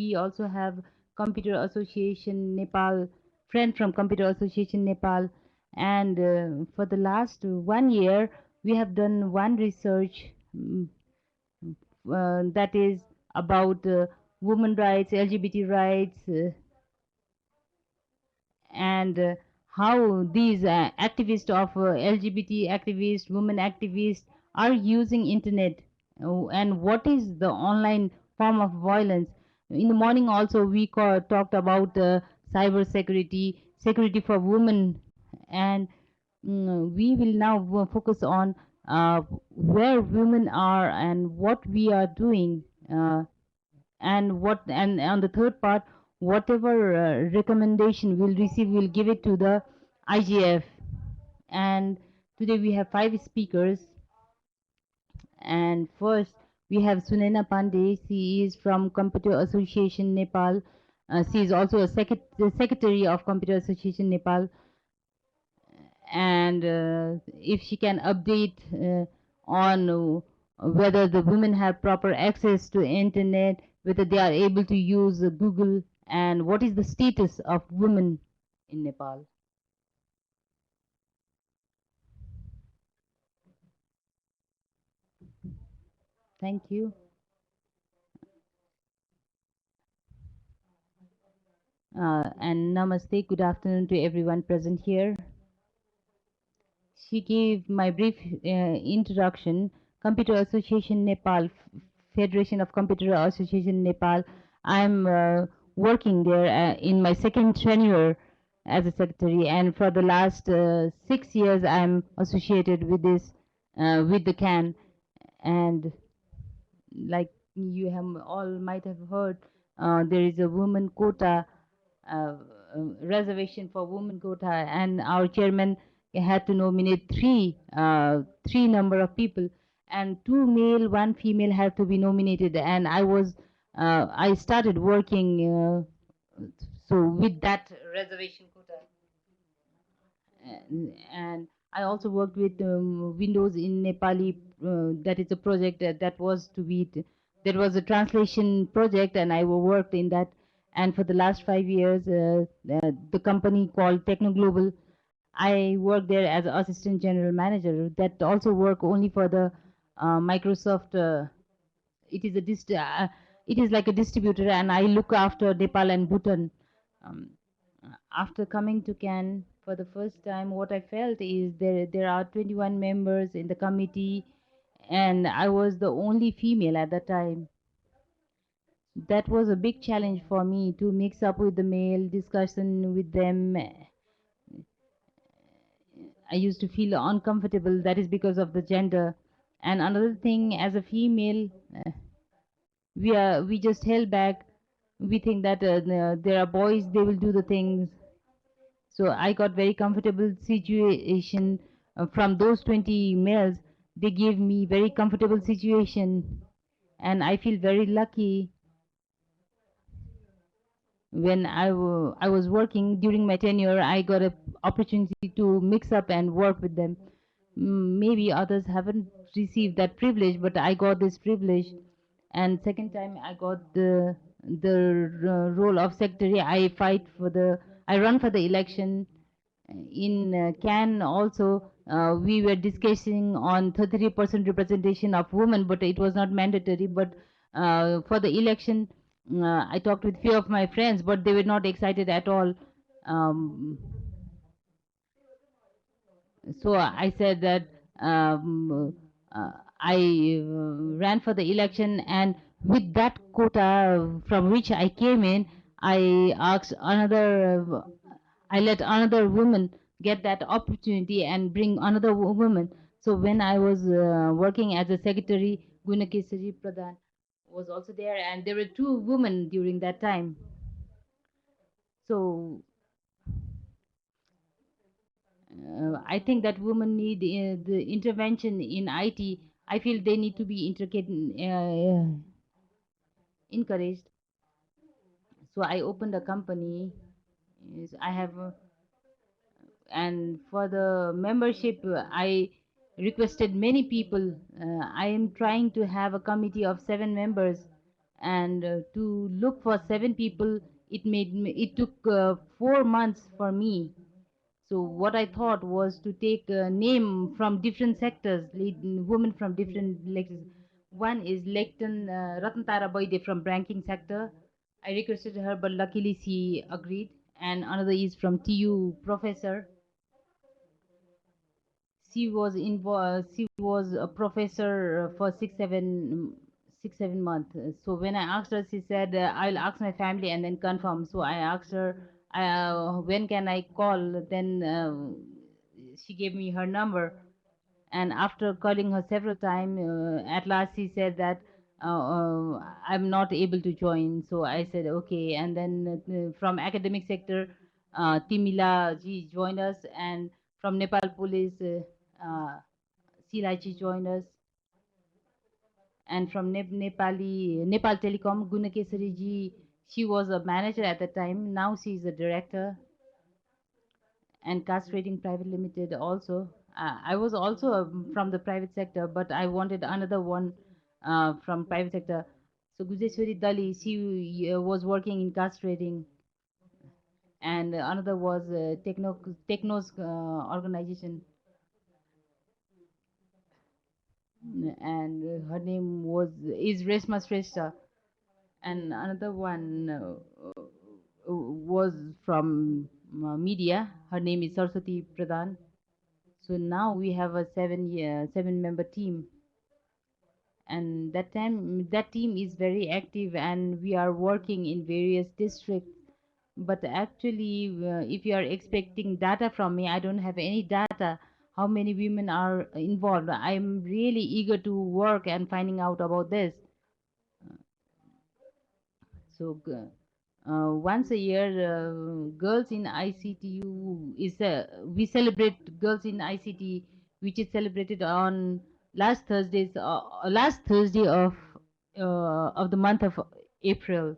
we also have Computer Association Nepal, friend from Computer Association Nepal, and for the last 1 year we have done one research that is about women rights, LGBT rights, and how these activists of LGBT activists, women activists are using internet, and what is the online form of violence. In the morning also we talked about cyber security, security for women, and we will now focus on where women are and what we are doing, and on the third part, whatever recommendation we'll receive, we'll give it to the IGF. And today we have 5 speakers, and first we have Sunena Pandey. She is from Computer Association Nepal. She is also a secretary of Computer Association Nepal, and if she can update on whether the women have proper access to internet, whether they are able to use Google, and what is the status of women in Nepal. Thank you. And namaste, good afternoon to everyone present here. She gave my brief introduction. Computer Association Nepal, Federation of Computer Association Nepal. I'm working there in my second tenure as a secretary, and for the last 6 years I'm associated with this, with the CAN. And like you have all might have heard, there is a women quota, uh, reservation for women quota, and our chairman had to nominate three number of people, and 2 male, 1 female have to be nominated. And I started working so with that reservation quota, and I also worked with Windows in Nepali. That is a project that was to be, that was a translation project, and I worked in that. And for the last 5 years, the company called Techno Global, I worked there as assistant general manager. That also work only for the Microsoft. It is a it is like a distributor, and I look after Nepal and Bhutan. Um, After coming to CAN for the first time, what I felt is there are 21 members in the committee, and I was the only female at that time. That was a big challenge for me to mix up with the male discussion with them. I used to feel uncomfortable. That is because of the gender. And another thing, as a female, we just held back. We think that there are boys, they will do the things. So I got very comfortable situation from those 20 males. They gave me very comfortable situation, and I feel very lucky when I was working during my tenure. I got an opportunity to mix up and work with them. Maybe others haven't received that privilege, but I got this privilege. And second time I got the role of secretary. I run for the election in CAN also. We were discussing on 33% representation of women, but it was not mandatory. But for the election, I talked with few of my friends, but they were not excited at all. Um, so I said that I ran for the election, and with that quota from which I came in, I asked another, I let another woman get that opportunity and bring another woman. So when I was working as a secretary, Gunakesari Pradhan was also there, and there were 2 women during that time. So I think that women need the intervention in IT. I feel they need to be encouraged. So I opened a company. I have, and for the membership, I requested many people. I am trying to have a committee of 7 members, and to look for 7 people, it took 4 months for me. So what I thought was to take a name from different sectors, women from different sectors. One is Ratantara Boide from banking sector. I requested her, but luckily she agreed. And another is from TU professor. She was involved. She was a professor for 6 7 months. So when I asked her, she said, "I'll ask my family and then confirm." So I asked her, "When can I call?" Then she gave me her number, and after calling her several times, at last she said that I'm not able to join. So I said okay, and then from academic sector, Timila ji joined us, and from Nepal Police, Silaji joined us, and from Nepal Telecom, Gunakesari ji, she was a manager at the time. Now she is a director. And Castrating Private Limited also. I was also from the private sector, but I wanted another one from private sector. So Gujeshwari Dali, she was working in castrating, and another was Techno's organization, and her name is Resma Shrestha, and another one was from media. Her name is Saraswati Pradhan. So now we have a 7 member team, and that team is very active, and we are working in various districts. But actually, if you are expecting data from me, I don't have any data. How many women are involved? I'm really eager to work and finding out about this. So once a year, Girls in ICTU we celebrate Girls in ICT, which is celebrated on last Thursday of the month of April.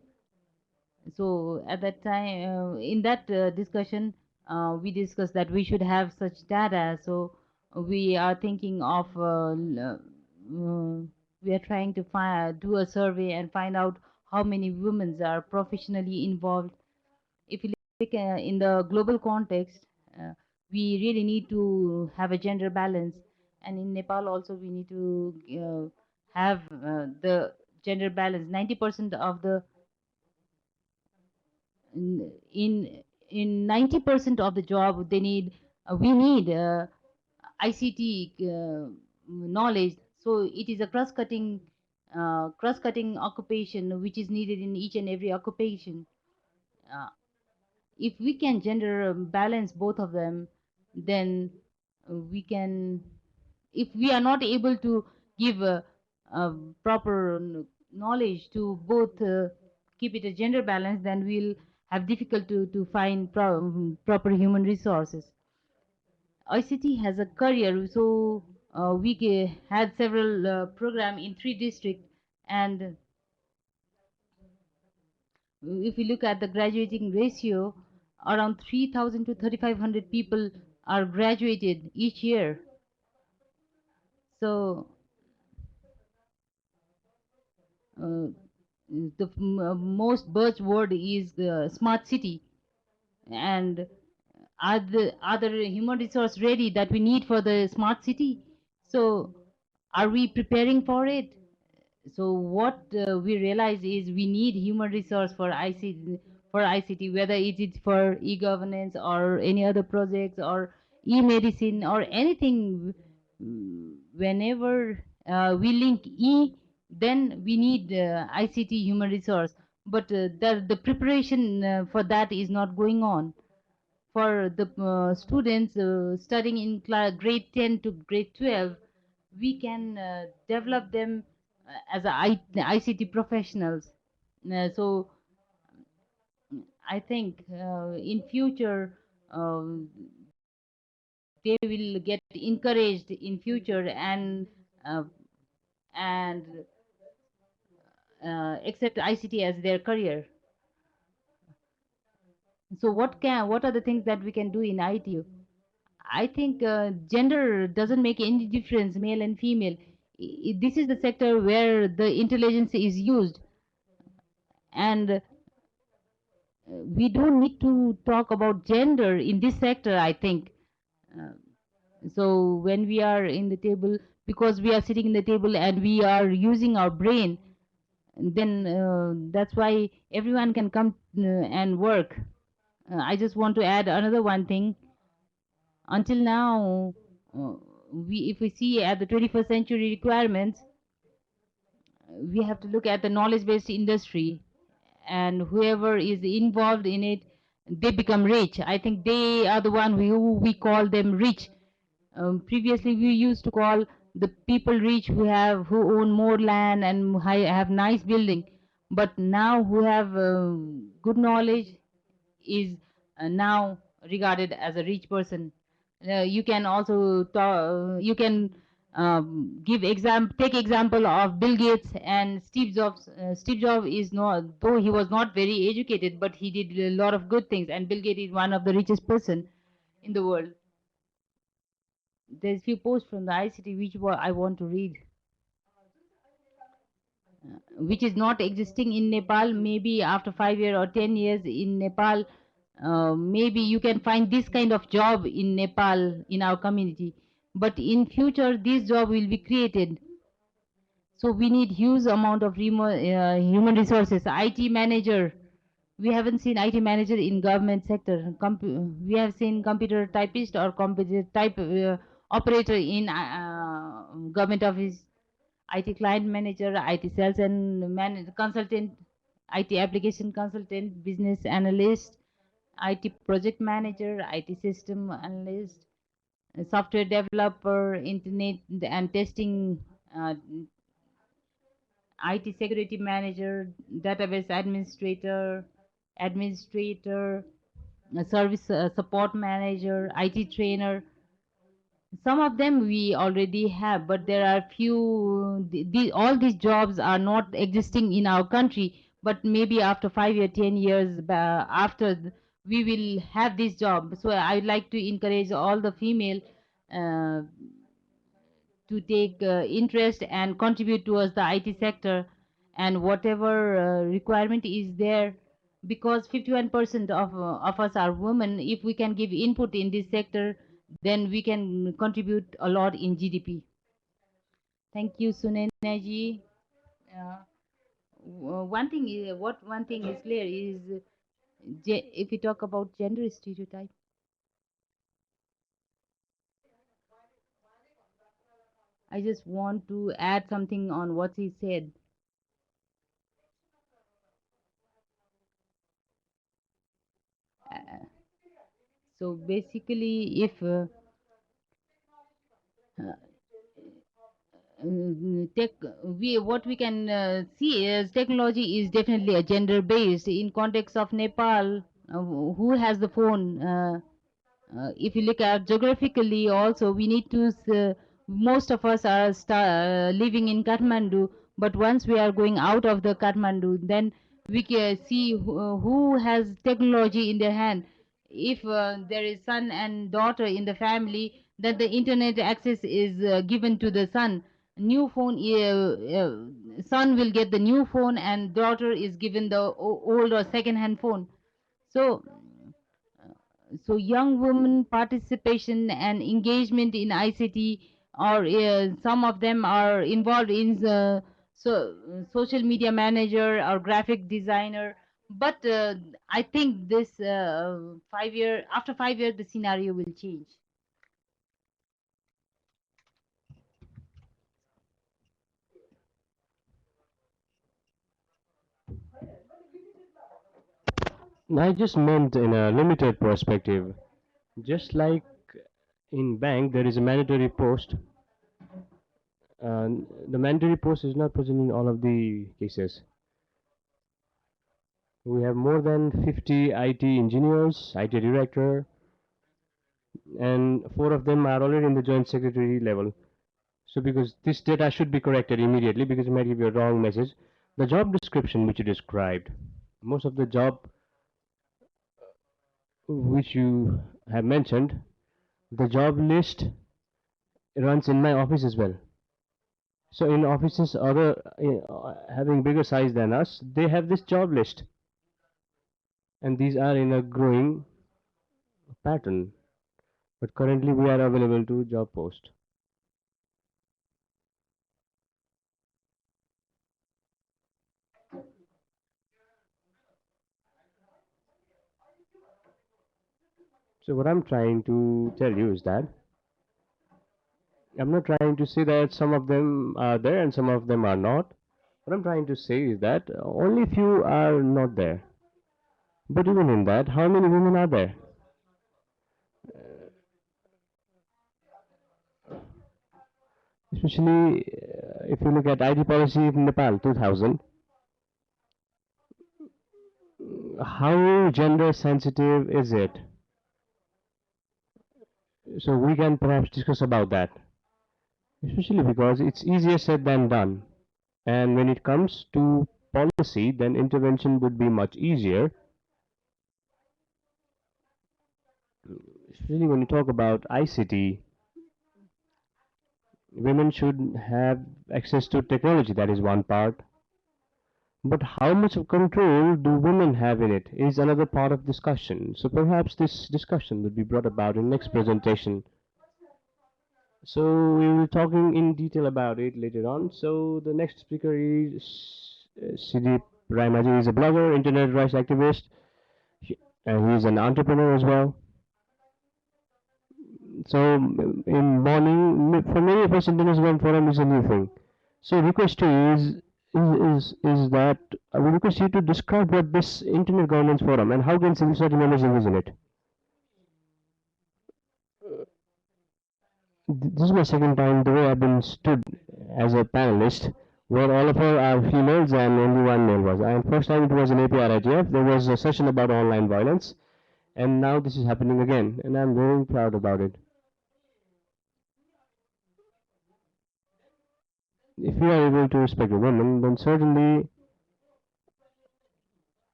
So at that time, in that discussion, we discussed that we should have such data. So we are thinking of we are trying to do a survey and find out how many women are professionally involved. If you look in the global context, we really need to have a gender balance, and in Nepal also we need to have the gender balance. 90% of the in 90% of the job they need we need ICT knowledge. So it is a cross-cutting occupation which is needed in each and every occupation. Uh, if we can gender balance both of them, then we can. If we are not able to give proper knowledge to both, keep it a gender balance, then we'll have difficult to find proper human resources. ICT has a career, so we had several program in 3 districts, and if we look at the graduating ratio, around 3,000 to 3,500 people are graduated each year. So uh, the most buzzword is smart city, and are the human resource ready that we need for the smart city? So are we preparing for it? So what we realize is we need human resource for ICT, whether it is for e-governance or any other projects or e-medicine or anything. Whenever we link then we need ICT human resource. But the preparation for that is not going on. For the students studying in grade 10 to grade 12, we can develop them as ICT professionals. So I think in future they will get encouraged in future uh, and accept ICT as their career. So what are the things that we can do in IT? I think gender doesn't make any difference, male and female. This is the sector where the intelligence is used. And we don't need to talk about gender in this sector, I think. Uh, so when we are in the table, because we are sitting in the table and we are using our brain, then that's why everyone can come and work. I just want to add another one thing. Until now, uh, if we see at the 21st century requirements, we have to look at the knowledge-based industry, and whoever is involved in it, they become rich. I think they are the one who we call them rich. Previously, we used to call the people rich who own more land and have nice building, but now who have good knowledge is now regarded as a rich person. You can also you can take example of Bill Gates and Steve Jobs. Steve Jobs is not, though he was not very educated, but he did a lot of good things, and Bill Gates is one of the richest person in the world. There's few posts from the ICT which I want to read, which is not existing in Nepal. Maybe after 5 years or 10 years in Nepal, maybe you can find this kind of job in Nepal in our community. But in future, this job will be created. So we need huge amount of human resources. IT manager. We haven't seen IT manager in government sector. We have seen computer typist or computer type operator in government office. IT client manager, IT sales and consultant, IT application consultant, business analyst, IT project manager, IT system analyst, software developer, internet and testing, IT security manager, database administrator, service support manager, IT trainer. Some of them we already have, but there are few. All these jobs are not existing in our country. But maybe after 5 years, 10 years, we will have this job. So I would like to encourage all the female uh, to take interest and contribute towards the IT sector, and whatever requirement is there, because 51% of us are women. If we can give input in this sector, then we can contribute a lot in GDP. Thank you, Sunena ji. One thing is clear is, if we talk about gender stereotype, I just want to add something on what he said. Uh, so basically, if uh, tech we what we can see is technology is definitely a gender based in context of Nepal. Who has the phone? If you look at geographically also, we need to most of us are living in Kathmandu, but once we are going out of the Kathmandu, then we can see who has technology in their hand. If there is son and daughter in the family, then the internet access is given to the son. New phone, son will get the new phone, and daughter is given the old or second hand phone. So young women participation and engagement in ICT, or some of them are involved in social media manager or graphic designer. But I think this 5 year after 5 years the scenario will change. I just meant in a limited perspective. Just like in bank, there is a mandatory post. The mandatory post is not present in all of the cases. We have more than 50 IT engineers, IT director, and four of them are already in the joint secretary level. So because this data should be corrected immediately because it might give you a wrong message. The job description which you described, most of the job which you have mentioned, the job list runs in my office as well. So in offices other having bigger size than us, they have this job list, and these are in a growing pattern. But currently we are available to job post. So what I'm trying to tell you is that I'm not trying to say that some of them are there and some of them are not. What I'm trying to say is that only few are not there. But even in that, how many women are there? Especially if you look at ID policy in Nepal 2000, how gender sensitive is it? So we can perhaps discuss about that. Especially because it's easier said than done. And when it comes to policy, then intervention would be much easier. Especially when you talk about ICT, women should have access to technology, that is one part. But how much of control do women have in it is another part of discussion. So perhaps this discussion will be brought about in next presentation. So we will be talking in detail about it later on. So the next speaker is CD Raimaji. Is a blogger, internet rights activist, and he is an entrepreneur as well. So in morning, for many of us, Internet Governance Forum is a new thing. So request to you is that I will request you to describe what this Internet Governance Forum and how can civil society members envision it. This is my second time the way I've been stood as a panelist, where all of her are females and only one male was. And first time it was an APRIGF, there was a session about online violence, and now this is happening again, and I'm very proud about it. If we are able to respect the women, then certainly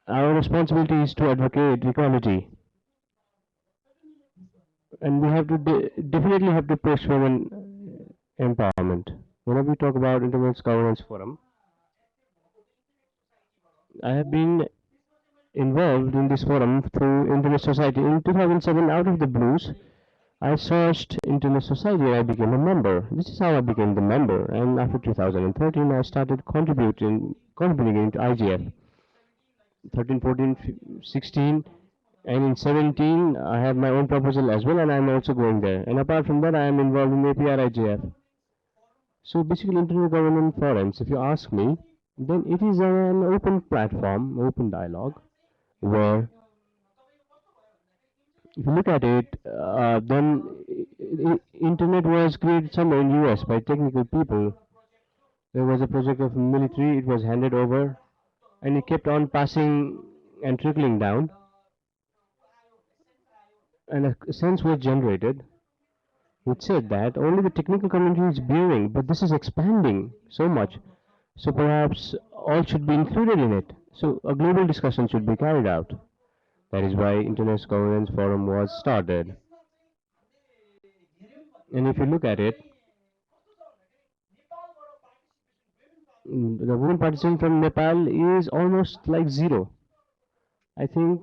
our responsibility is to advocate equality, and we have to definitely have to push women empowerment. Whenever we talk about Internet Governance Forum, I have been involved in this forum through Internet Society. In 2007, out of the blues, I searched Internet Society and I became a member. This is how I became the member. And after 2013, I started contributing into IGF. 13, 14, 16, and in 17, I have my own proposal as well, and I'm also going there. And apart from that, I am involved in APRIGF. So basically, Internet Governance Forums, if you ask me, then it is an open platform, open dialogue, where if you look at it, then internet was created somewhere in US by technical people. There was a project of military, it was handed over, and it kept on passing and trickling down, and a sense was generated which said that only the technical community is bearing, but this is expanding so much. So perhaps all should be included in it. So a global discussion should be carried out. That is why Internet Governance Forum was started. And if you look at it, the women participation from Nepal is almost like zero. I think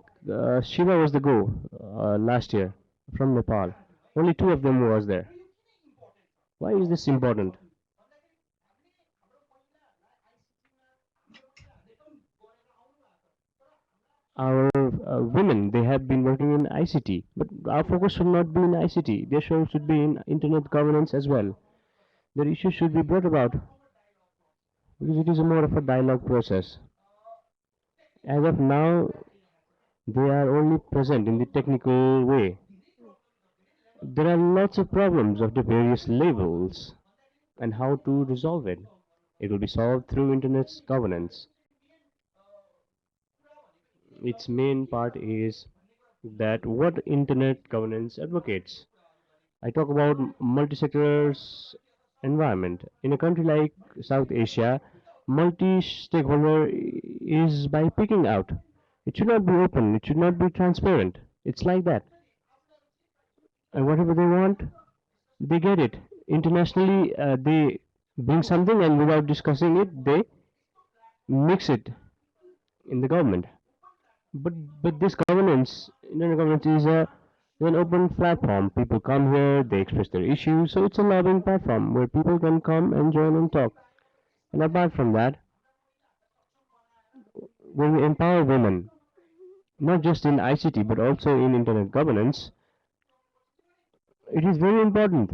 Shiva was the go last year from Nepal. Only two of them was there. Why is this important? Our women, they have been working in ICT, but our focus should not be in ICT. Their should be in internet governance as well. Their issues should be brought about because it is a more of a dialogue process. As of now, they are only present in the technical way. There are lots of problems of the various levels and how to resolve it. It will be solved through internet's governance. Its main part is that what internet governance advocates. I talk about multi-sectors environment. In a country like South Asia, multi-stakeholder is by picking out. It should not be open. It should not be transparent. It's like that. And whatever they want, they get it. Internationally, they bring something and without discussing it, they mix it in the government. But but this governance, internet governance is an open platform. People come here, they express their issues, so it's a lobbying platform where people can come and join and talk. And apart from that, when we empower women, not just in ICT but also in internet governance, it is very important.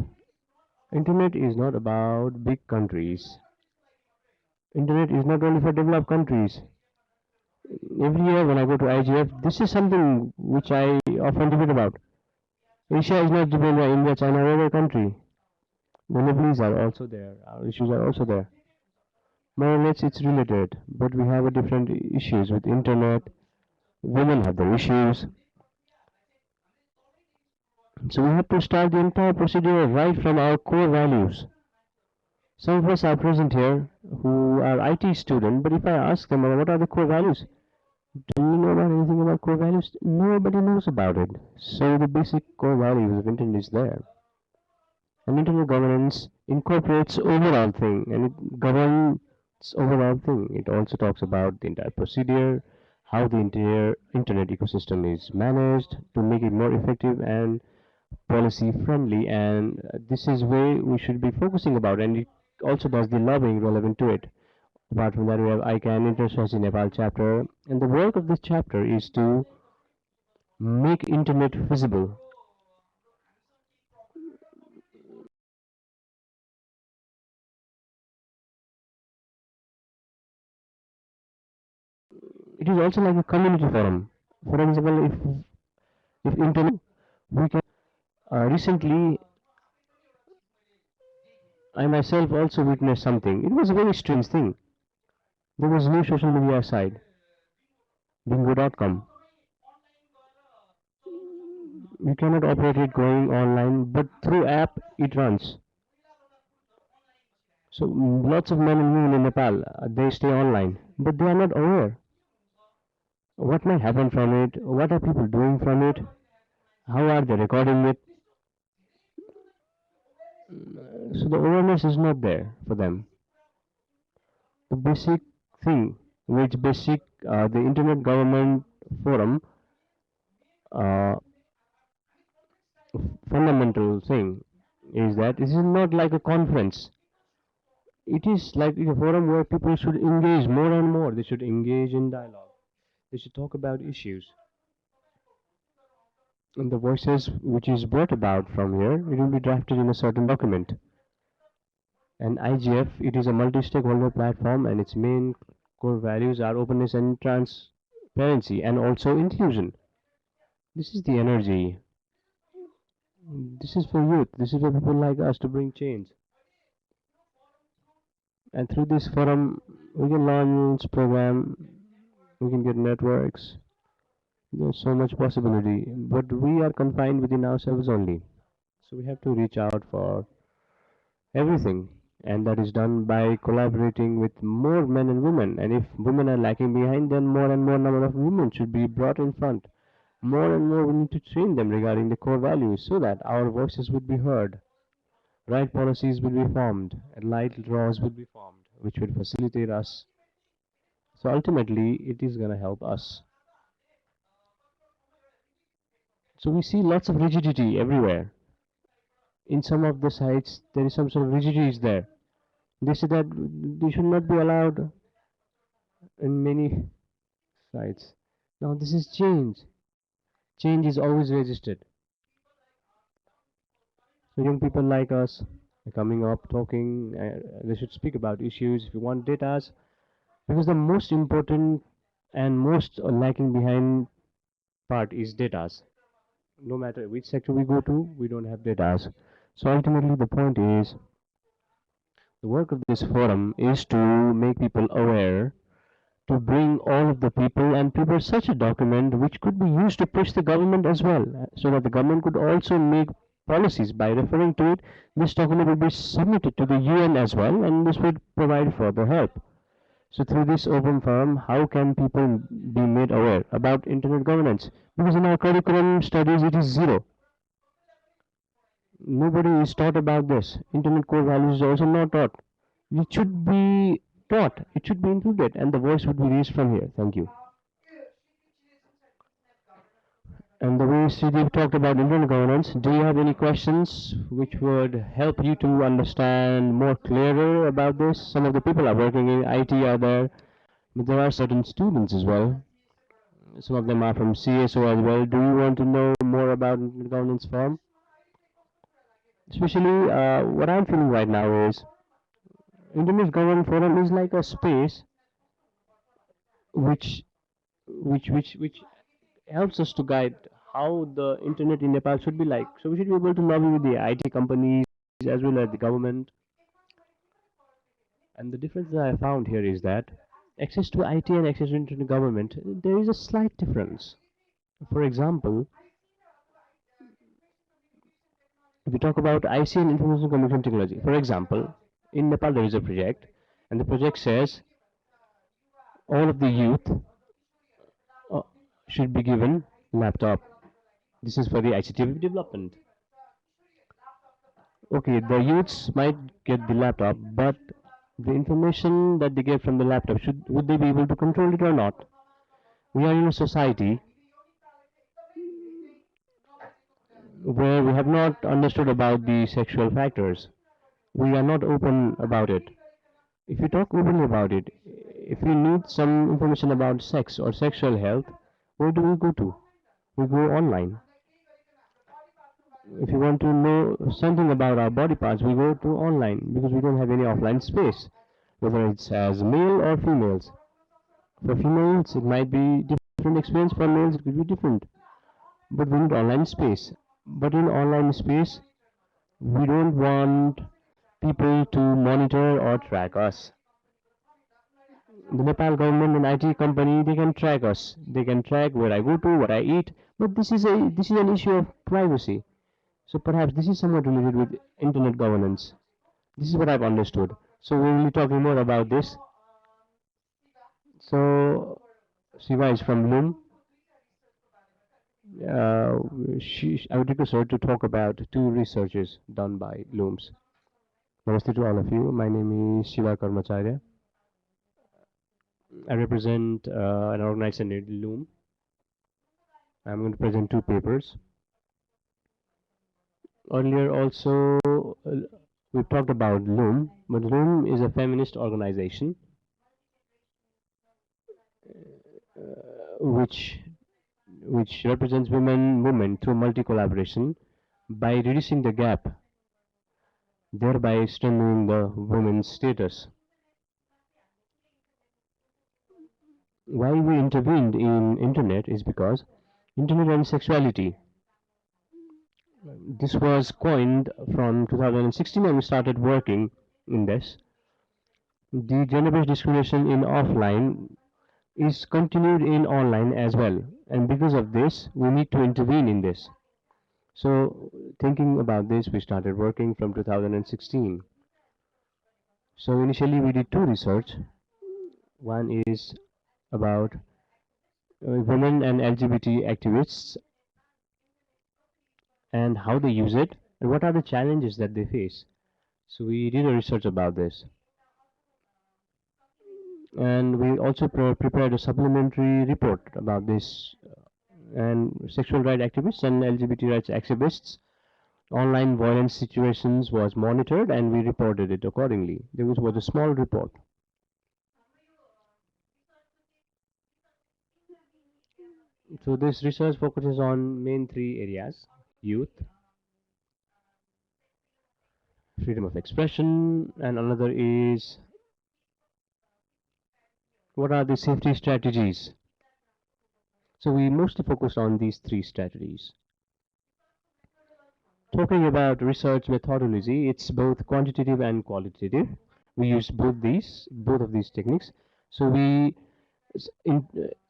Internet is not about big countries. Internet is not only for developed countries. Every year when I go to IGF, this is something which I often debate about. Asia is not dependent on India, China, or other country. The Nepalese are also there. Our issues are also there. More or less, it's related, but we have a different issues with internet. Women have their issues, so we have to start the entire procedure right from our core values. Some of us are present here who are IT students, but if I ask them what are the core values, do you know about anything about core values? Nobody knows about it. So the basic core values of internet is there. And internet governance incorporates overall thing and it governs overall thing. It also talks about the entire procedure, how the entire internet ecosystem is managed to make it more effective and policy friendly. And this is where we should be focusing about. And it also does the lobbying relevant to it. Apart from that, we have ICANN International Nepal chapter, and the work of this chapter is to make internet visible. It is also like a community forum. For example, if internet, we can. Recently, I myself also witnessed something. It was a very strange thing. There was a new social media site, bingo.com. You cannot operate it going online, but through app it runs. So lots of men and women in Nepal, they stay online, but they are not aware what might happen from it, what are people doing from it, how are they recording it. So the awareness is not there for them. The basic thing, which basic the Internet Government Forum uh, fundamental thing is that this is not like a conference. It is like a forum where people should engage more and more. They should engage in dialogue. They should talk about issues. And the voices which is brought about from here, it will be drafted in a certain document. And IGF, it is a multi-stakeholder platform and its main core values are openness and transparency and also inclusion. This is the energy. This is for youth. This is for people like us to bring change. And through this forum, we can launch program, we can get networks. There's so much possibility, but we are confined within ourselves only. So we have to reach out for everything, and that is done by collaborating with more men and women. And if women are lacking behind, then more and more number of women should be brought in front. More and more we need to train them regarding the core values so that our voices would be heard. Right policies will be formed, and right laws will be formed, which will facilitate us. So ultimately, it is going to help us. So we see lots of rigidity everywhere. In some of the sites, there is some sort of rigidity is there. They say that they should not be allowed in many sites. Now this is change. Change is always resisted. So young people like us are coming up, talking. They should speak about issues. If you want data, because the most important and most lacking behind part is data. No matter which sector we go to, we don't have data. So ultimately, the point is the work of this forum is to make people aware, to bring all of the people and prepare such a document which could be used to push the government as well, so that the government could also make policies by referring to it. This document will be submitted to the UN as well, and this would provide further help. So through this open forum, how can people be made aware about internet governance? Because in our curriculum studies, it is zero. Nobody is taught about this. Internet core values is also not taught. It should be taught, it should be included, and the voice would be raised from here. Thank you. And the way Sridhar talked about internet governance, do you have any questions which would help you to understand more clearer about this? Some of the people are working in IT are there, but there are certain students as well. Some of them are from CSO as well. Do you want to know more about internet governance firm? Especially what I'm feeling right now is internet governance forum is like a space which which helps us to guide how the internet in Nepal should be like. So we should be able to lobby with the IT companies as well as the government. And the difference that I found here is that access to IT and access to internet government, there is a slight difference. For example, if we talk about IC and information communication technology, for example, in Nepal there is a project, and the project says all of the youth uh, should be given laptop. This is for the ICT development. Okay, the youths might get the laptop, but the information that they get from the laptop, would they be able to control it or not? We are in a society where we have not understood about the sexual factors. We are not open about it. If you talk openly about it, if you need some information about sex or sexual health, where do we go to? We go online. If you want to know something about our body parts, we go to online because we don't have any offline space, whether it's as male or females. For females, it might be different experience. For males, it could be different. But we need online space. But in online space, we don't want people to monitor or track us. The Nepal government and IT company, they can track us. They can track where I go to, what I eat. But this is an issue of privacy. So perhaps this is somewhat related with internet governance. This is what I've understood. So we will be talking more about this. So Siva is from Loom. Uh, I would request her to talk about two researches done by Looms. Namaste to all of you. My name is Shiva Karmacharya. I represent an organization named Loom. I'm going to present two papers. Earlier also we've talked about Loom, but Loom is a feminist organization which represents women movement through multi-collaboration by reducing the gap, thereby strengthening the women's status. Why we intervened in internet is because internet and sexuality. This was coined from 2016 and we started working in this. The gender-based discrimination in offline is continued in online as well, and because of this we need to intervene in this. So thinking about this, we started working from 2016. So initially we did two research. One is about women and LGBT activists and how they use it and what are the challenges that they face. So we did a research about this. And we also prepared a supplementary report about this and sexual rights activists and LGBT rights activists. Online violence situations was monitored and we reported it accordingly. There was a small report. So this research focuses on main three areas: youth, freedom of expression, and another is what are the safety strategies. So we mostly focused on these three strategies. Talking about research methodology, it's both quantitative and qualitative. We use both of these techniques. So we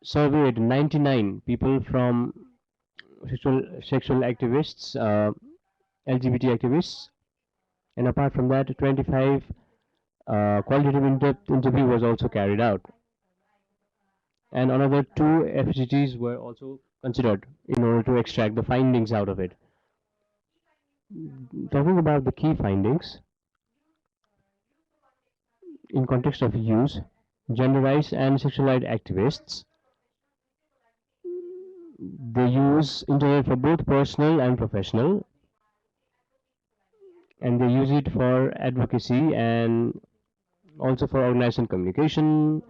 surveyed 99 people from sexual activists, LGBT activists, and apart from that, 25 qualitative in-depth interview was also carried out. And another two FGTs were also considered in order to extract the findings out of it. Talking about the key findings, in context of use, gender rights and sexual rights activists, they use internet for both personal and professional, and they use it for advocacy and also for organization communication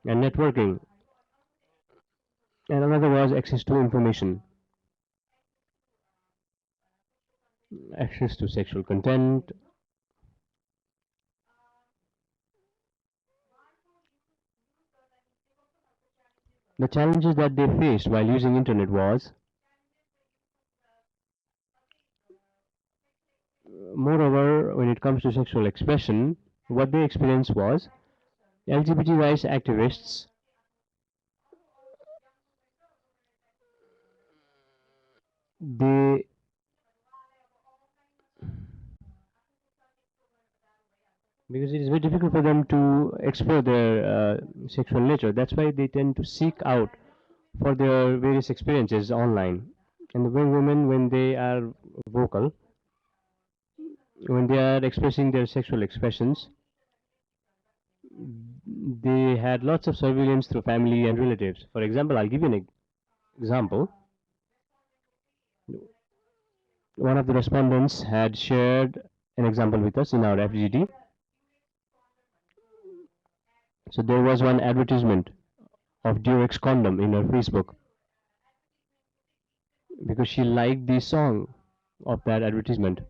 and networking. And another was access to information, access to sexual content. The challenges that they faced while using internet was, moreover, when it comes to sexual expression, what they experienced was LGBT rights activists, they because it is very difficult for them to explore their sexual nature. That's why they tend to seek out for their various experiences online. And when women, when they are vocal, when they are expressing their sexual expressions, they had lots of surveillance through family and relatives. For example, I'll give you an example. One of the respondents had shared an example with us in our FGD. So there was one advertisement of Durex condom in her Facebook because she liked the song of that advertisement,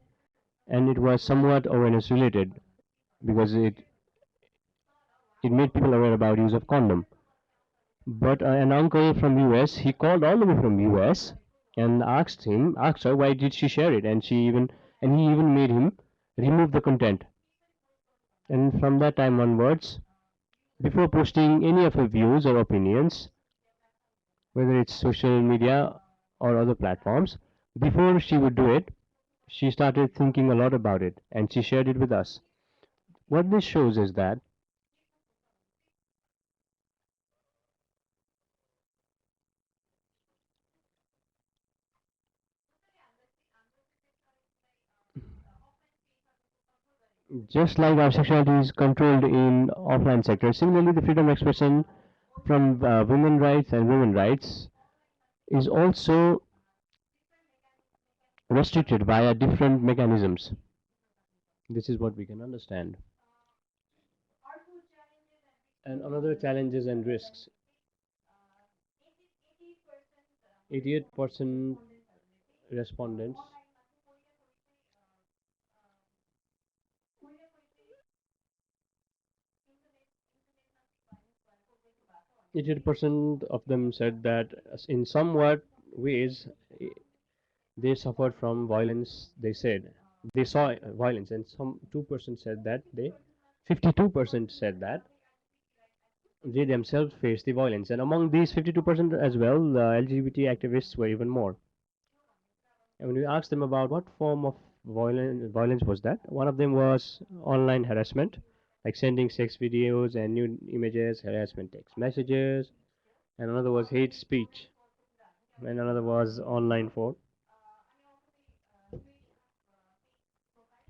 and it was somewhat awareness related because it made people aware about use of condom. But an uncle from US, he called all the way from US and asked her why did she share it, and he even made him remove the content. And from that time onwards, before posting any of her views or opinions, whether it's social media or other platforms, before she would do it, she started thinking a lot about it and she shared it with us. What this shows is that just like our sexuality is controlled in offline sector, similarly the freedom of expression from women rights and women rights is also restricted via different mechanisms. This is what we can understand. And another challenges and risks. 88% respondents 88% of them said that in somewhat ways they suffered from violence. They said they saw violence, and some 2% said that 52% said that they themselves faced the violence. And among these 52% as well, the LGBT activists were even more. And when we asked them about what form of violence was that, one of them was online harassment, like sending sex videos and nude images, harassment text messages, and another was hate speech, and another was online fraud,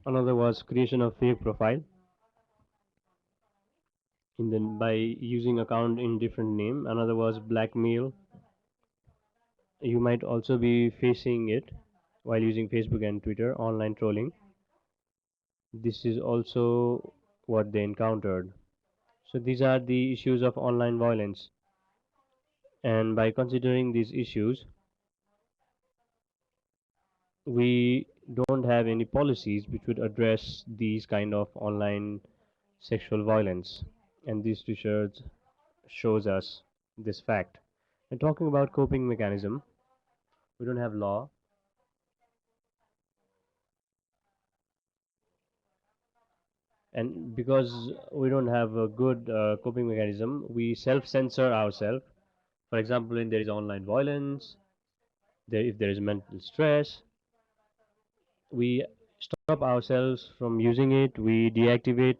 another was creation of fake profile in the by using account in different name, another was blackmail. You might also be facing it while using Facebook and Twitter, online trolling. This is also what they encountered. So these are the issues of online violence, and by considering these issues, we don't have any policies which would address these kind of online sexual violence, and this research shows us this fact. And talking about coping mechanism, we don't have law, and because we don't have a good coping mechanism, we self-censor ourselves. For example, when there is online violence, if there is mental stress, we stop ourselves from using it, we deactivate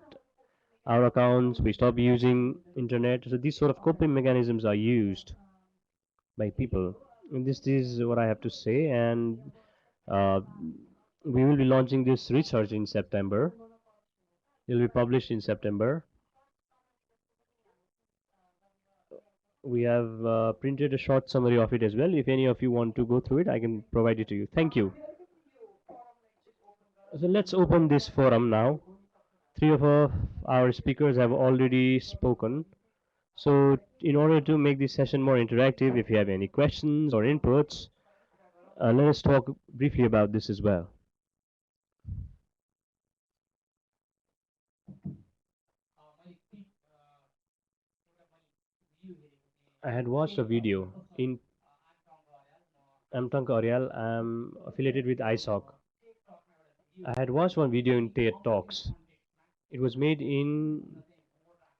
our accounts, we stop using internet. So these sort of coping mechanisms are used by people. And this is what I have to say. And uh, we will be launching this research in September. It will be published in September. We have printed a short summary of it as well. If any of you want to go through it, I can provide it to you. Thank you. So let's open this forum now. Three of our speakers have already spoken. So in order to make this session more interactive, if you have any questions or inputs, let us talk briefly about this as well. I had watched a video in I'm Tanka Orial. I'm affiliated with ISOC. I had watched one video in TED Talks. It was made in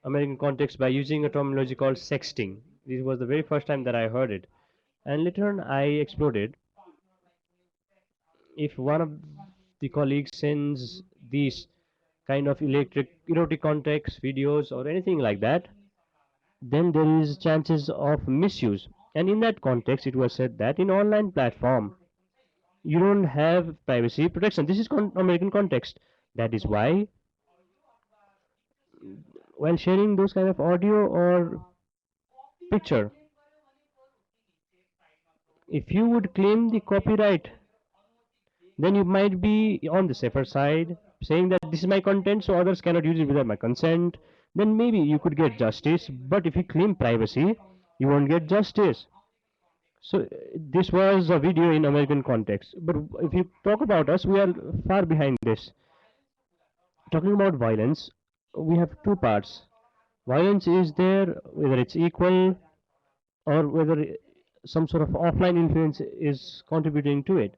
American context by using a terminology called sexting. This was the very first time that I heard it. And later on, I explored it. If one of the colleagues sends these kind of erotic context videos or anything like that, then there is chances of misuse. And in that context, it was said that in online platform, you don't have privacy protection. This is American context. That is why while sharing those kind of audio or picture, if you would claim the copyright, then you might be on the safer side, saying that this is my content, so others cannot use it without my consent. Then maybe you could get justice. But if you claim privacy, you won't get justice. So this was a video in American context. But if you talk about us, we are far behind this. Talking about violence, we have two parts. Violence is there, whether it's equal or whether some sort of offline influence is contributing to it.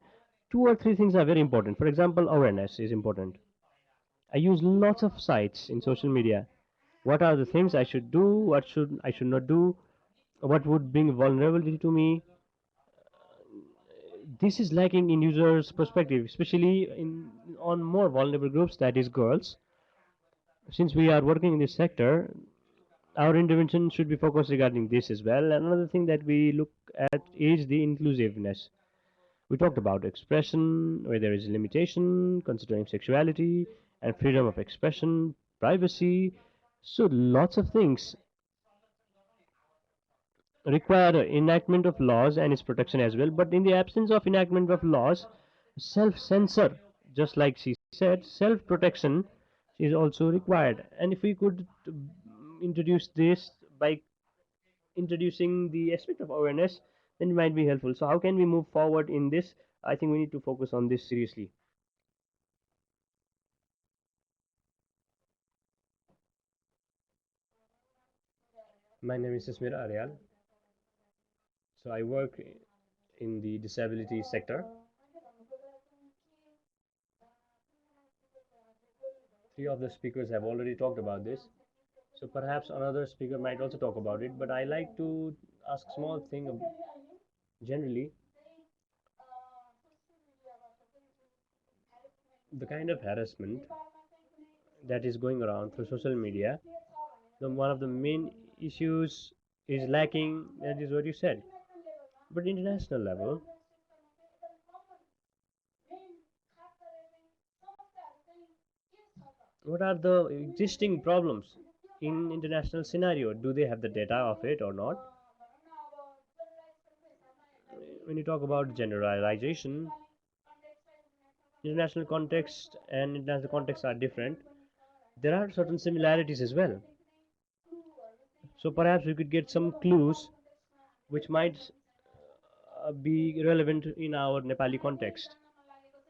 Two or three things are very important. For example, awareness is important. I use lots of sites in social media. What are the things I should do? What should I should not do? What would bring vulnerability to me? This is lacking in users' perspective, especially in on more vulnerable groups, that is girls. Since we are working in this sector, our intervention should be focused regarding this as well. Another thing that we look at is the inclusiveness. We talked about expression, where there is a limitation, considering sexuality and freedom of expression, privacy. So lots of things require enactment of laws and its protection as well. But in the absence of enactment of laws, self-censor, just like she said, self-protection is also required. And if we could introduce this by introducing the aspect of awareness, then it might be helpful. So how can we move forward in this? I think we need to focus on this seriously. My name is Ismir Aryal. So I work in the disability sector. Three of the speakers have already talked about this. So perhaps another speaker might also talk about it. But I like to ask small thing generally the kind of harassment that is going around through social media. One of the main issues is lacking. That is what you said. But international level, what are the existing problems in international scenario? Do they have the data of it or not? When you talk about generalization, international context and international context are different. There are certain similarities as well. So perhaps we could get some clues which might be relevant in our Nepali context.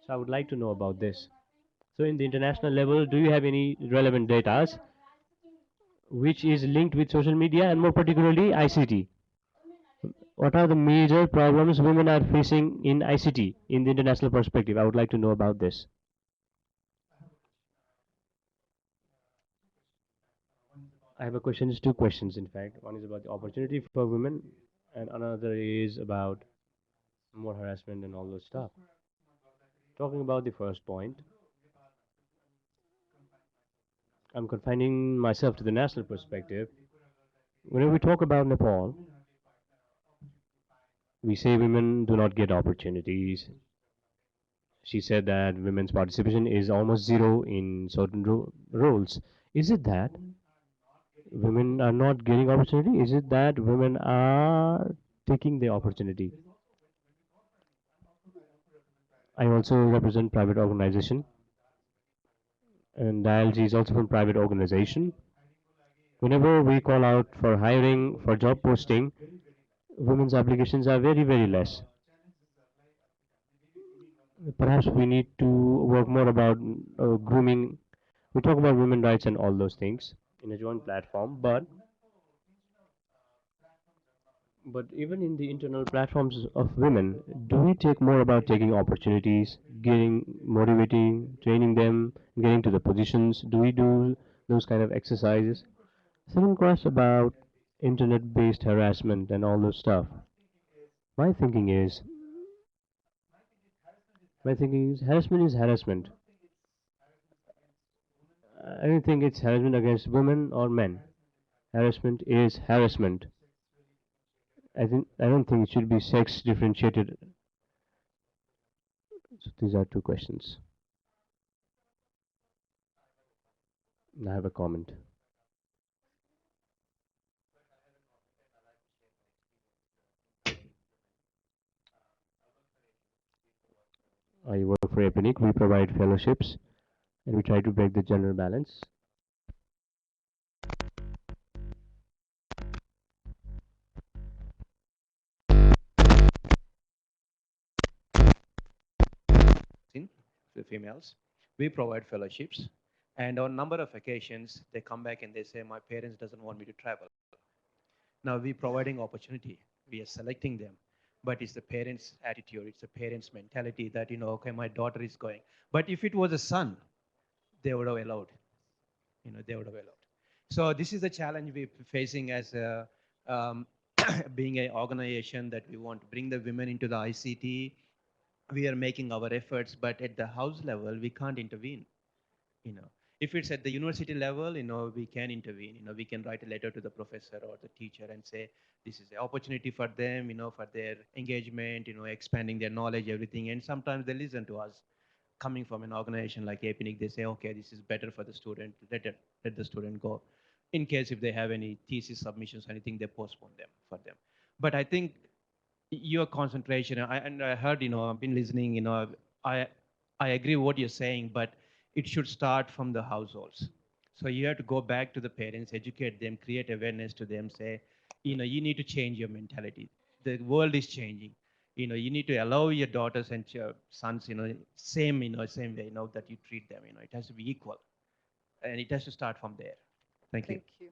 So I would like to know about this. So in the international level, do you have any relevant data which is linked with social media and more particularly ICT? What are the major problems women are facing in ICT in the international perspective? I would like to know about this. I have a questions, two questions in fact. One is about the opportunity for women, and another is about more harassment and all those stuff. Talking about the first point, I'm confining myself to the national perspective. Whenever we talk about Nepal, we say women do not get opportunities. She said that women's participation is almost zero in certain roles. Is it that women are not getting opportunity? Is it that women are taking the opportunity? I also represent private organization, and ILG is also from private organization. Whenever we call out for hiring, for job posting, women's applications are very, very less. Perhaps we need to work more about grooming. We talk about women rights and all those things in a joint platform, but even in the internal platforms of women, do we take more about taking opportunities, getting motivating, training them, getting to the positions? Do we do those kind of exercises? Second question about internet-based harassment and all those stuff. My thinking is, my thinking is harassment is harassment. I don't think it's harassment against women or men. Harassment is harassment. I don't think it should be sex differentiated. So these are two questions. I have a comment. I work for Epinic. We provide fellowships and we try to break the gender balance. In the females. We provide fellowships, and on number of occasions they come back and they say, "My parents doesn't want me to travel." Now we providing opportunity. We are selecting them, but it's the parents' attitude. It's the parents' mentality that okay, my daughter is going. But if it was a son, they would have allowed. They would have allowed. So this is the challenge we're facing as a, being an organization that we want to bring the women into the ICT. We are making our efforts, but at the house level, we can't intervene. you know if it's at the university level, we can intervene. We can write a letter to the professor or the teacher and say this is the opportunity for them, for their engagement, expanding their knowledge, everything. And sometimes they listen to us. Coming from an organization like APNIC, they say, okay, this is better for the student, let the student go. In case if they have any thesis submissions or anything, they postpone them for them. But I think your concentration, and I heard, I've been listening, I I agree what you're saying, but it should start from the households. So you have to go back to the parents, educate them, create awareness to them, say, you need to change your mentality. The world is changing. You need to allow your daughters and your sons, same way, that you treat them. It has to be equal, and it has to start from there. Thank you. Thank you.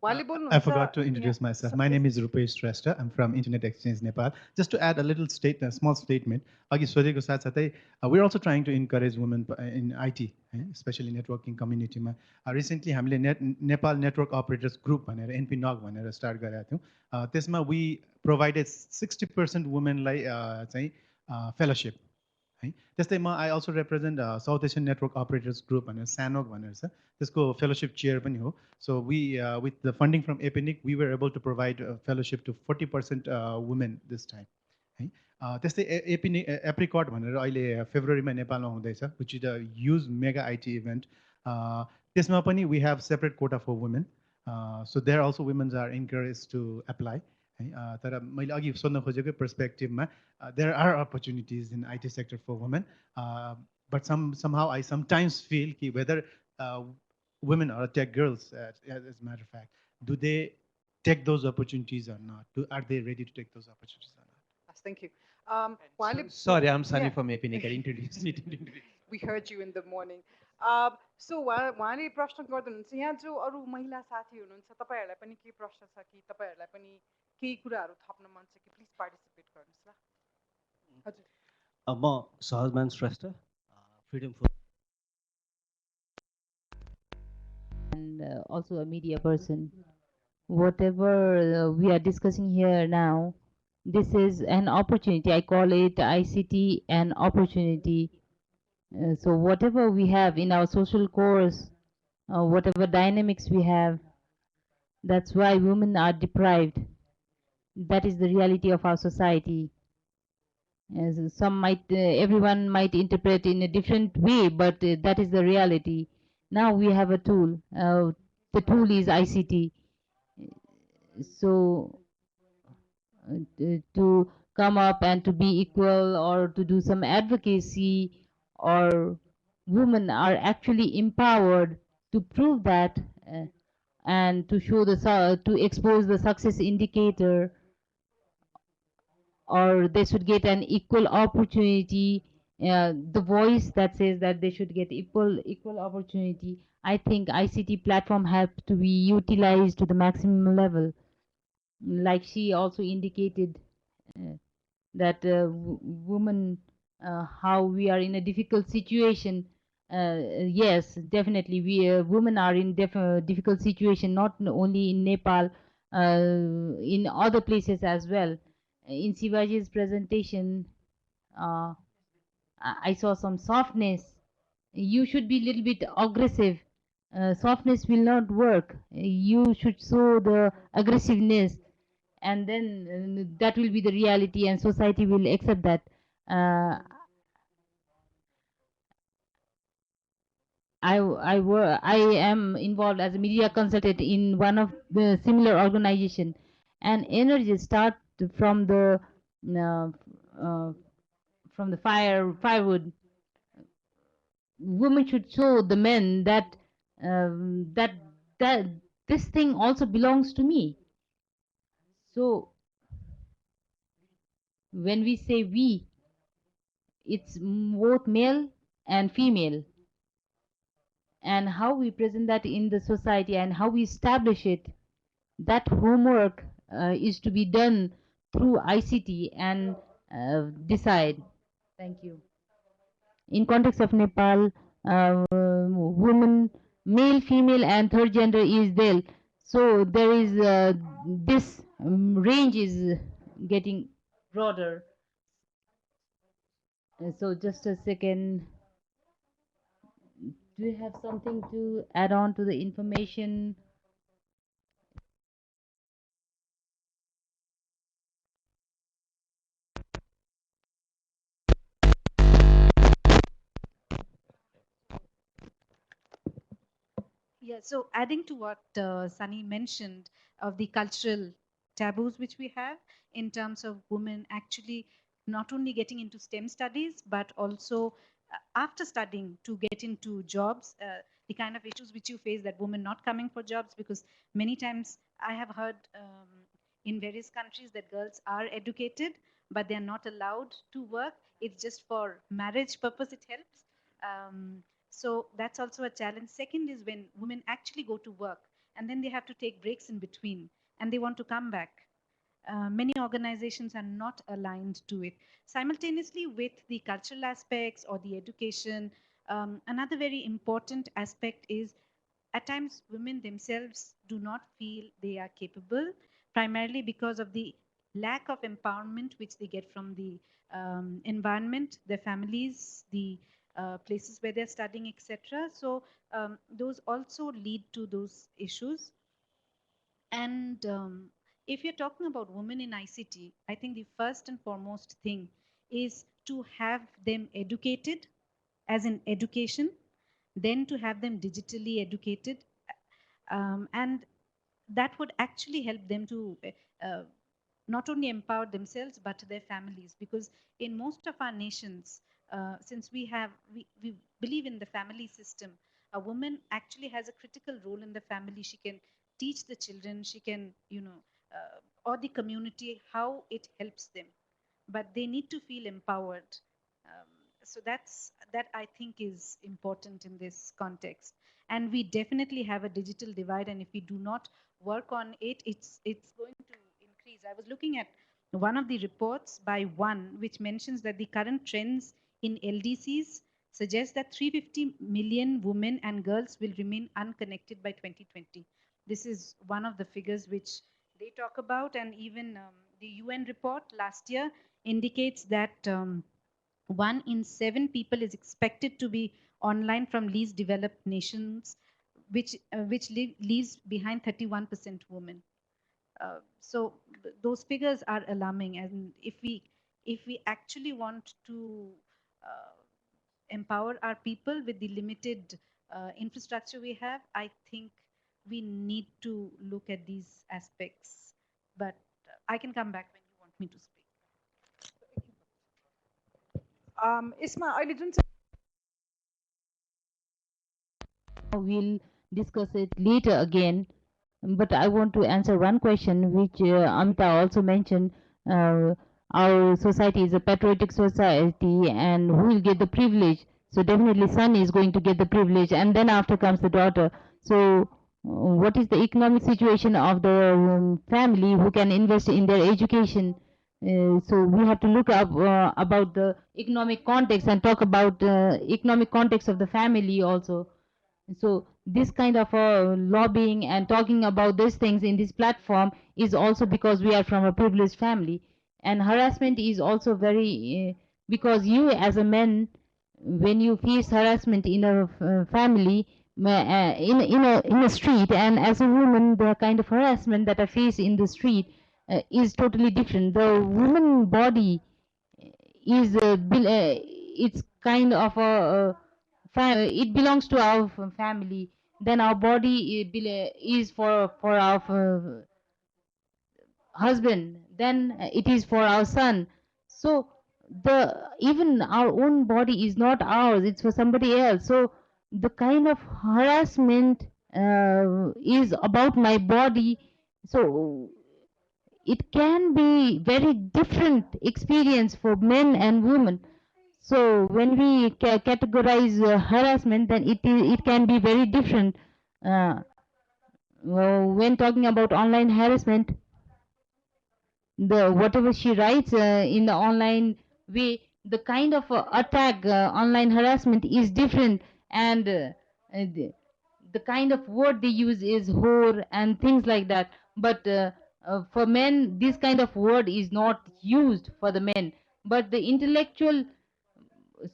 उहाँले I बोल्नुहुन्छ forgot to introduce myself. My name is Rupesh Shrestha. I'm from Internet Exchange Nepal. Just to add a little small statement, अघि सोधेको साथसाथै we're also trying to encourage women in IT, especially networking community मा. Recently हामीले Nepal Network Operators Group भनेर NPNOG भनेर start गरेका थियौँ. त्यसमा we provided 60% womenलाई चाहिँ fellowship. है त्यस्तै म I also represent South Asian network operators group भनेर सानोक भनेर छ, त्यसको फेलोसिप चेयर पनि हो. So we with the funding from APNIC we were able to provide fellowship to 40% women this time. है त्यस्तै एप्रिकट भनेर अहिले फेब्रुअरीमा नेपालमा हुँदैछ, which is a huge mega IT event. त्यसमा पनि we have separate quota for women. So there also womens are encourage to apply. है तर मैले अघि सोध्न खोजेको पर्सपेक्टिभमा there are opportunities in IT sector for women, but somehow I sometimes feel कि whether women or tech girls, as a matter of fact, do they take those opportunities or not? Are they ready to take those opportunities or not? Yes, thank you. Sorry, I'm Sunny Yeah. from APNIC. I introduced me. We heard you in the morning. So उहाँले प्रश्न गर्नुहुन्छ, यहाँ जो अरू महिला साथी हुनुहुन्छ, तपाईँहरूलाई पनि के प्रश्न छ कि तपाईँहरूलाई पनि केही कुराहरू थप्न मन छ कि प्लिज पार्टिसिपेट गर्नुहोस् ल. हजुर. म सहजमान श्रेष्ठ, freedom four. And also a media person. Whatever we are discussing here now, this is an opportunity. I call it ICT an opportunity. So whatever we have in our social course, whatever dynamics we have, that's why women are deprived. That is the reality of our society. As some might, everyone might interpret in a different way, but that is the reality. Now we have a tool. The tool is ICT. So to come up and to be equal or to do some advocacy, or women are actually empowered to prove that, and to show the to expose the success indicator, or they should get an equal opportunity, the voice that says that they should get equal opportunity. I think ICT platform have to be utilized to the maximum level, like she also indicated, uh, that women, how we are in a difficult situation. Yes, definitely we women are in difficult situation, not only in Nepal, in other places as well. In Shivaji's presentation, uh, I saw some softness. You should be a little bit aggressive. Softness will not work. You should show the aggressiveness, and then that will be the reality, and society will accept that. Uh, I am involved as a media consultant in one of the similar organization, and energy start from the uh, uh, from the firewood. Women should show the men that, that that this thing also belongs to me. So when we say we, it's both male and female, and how we present that in the society and how we establish it, that homework is to be done through ICT and decide. Thank you. In context of Nepal, women, male, female, and third gender is there. So there is this range is getting broader. So just a second. Do you have something to add on to the information? Yeah, so adding to what Sunny mentioned of the cultural taboos which we have in terms of women actually not only getting into STEM studies, but also after studying to get into jobs, the kind of issues which you face, that women not coming for jobs, because many times I have heard in various countries that girls are educated, but they're not allowed to work. It's just for marriage purpose it helps. So that's also a challenge. Second is when women actually go to work and then they have to take breaks in between and they want to come back. Many organizations are not aligned to it. Simultaneously with the cultural aspects or the education, another very important aspect is at times women themselves do not feel they are capable, primarily because of the lack of empowerment which they get from the environment, their families, the places where they're studying, etc. So those also lead to those issues. And if you're talking about women in ICT, I think the first and foremost thing is to have them educated, as in education, then to have them digitally educated, and that would actually help them to not only empower themselves but their families, because in most of our nations, since we believe in the family system, a woman actually has a critical role in the family. She can teach the children, she can, or the community, how it helps them, but they need to feel empowered. um, so that I think is important in this context. And we definitely have a digital divide, and if we do not work on it, it's going to increase. I was looking at one of the reports by One, which mentions that the current trends in LDCs suggest that 350 million women and girls will remain unconnected by 2020. This is one of the figures which they talk about, and even the UN report last year indicates that 1 in 7 people is expected to be online from least developed nations, which leaves behind 31% women. So those figures are alarming, and if we if we actually want to empower our people with the limited infrastructure we have, I think we need to look at these aspects. But I can come back when you want me to speak. यसमा अहिले जुन We'll discuss it later again. But I want to answer one question which Amita also mentioned. Our society is a patriotic society, and who will get the privilege? So definitely son is going to get the privilege, and then after comes the daughter. So what is the economic situation of the family who can invest in their education? So we have to look up about the economic context and talk about economic context of the family also. So this kind of lobbying and talking about these things in this platform is also because we are from a privileged family. And harassment is also very because you as a man, when you face harassment in a family, in a street, and as a woman, the kind of harassment that I face in the street is totally different. The woman body is it's kind of it belongs to our family. Then our body is for our husband, then it is for our son. So the even our own body is not ours, it's for somebody else. So the kind of harassment is about my body. So it can be very different experience for men and women. So when we categorize harassment, then it can be very different. When talking about online harassment, the whatever she writes in the online way, the kind of attack, online harassment is different, and the kind of word they use is whore and things like that. But for men, this kind of word is not used for the men. But the intellectual,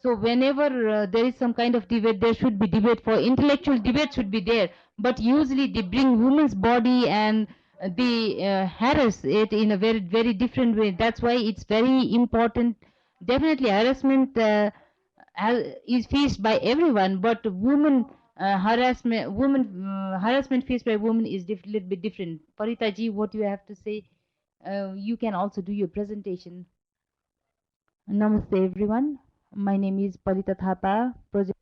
so whenever there is some kind of debate, there should be debate. For intellectual debate should be there, but usually they bring women's body and they harass it in a very different way. That's why it's very important. Definitely harassment is faced by everyone, but women harassment faced by women is little bit different. Parita ji, what you have to say? You can also do your presentation. Namaste everyone. My name is Parita Thapa, project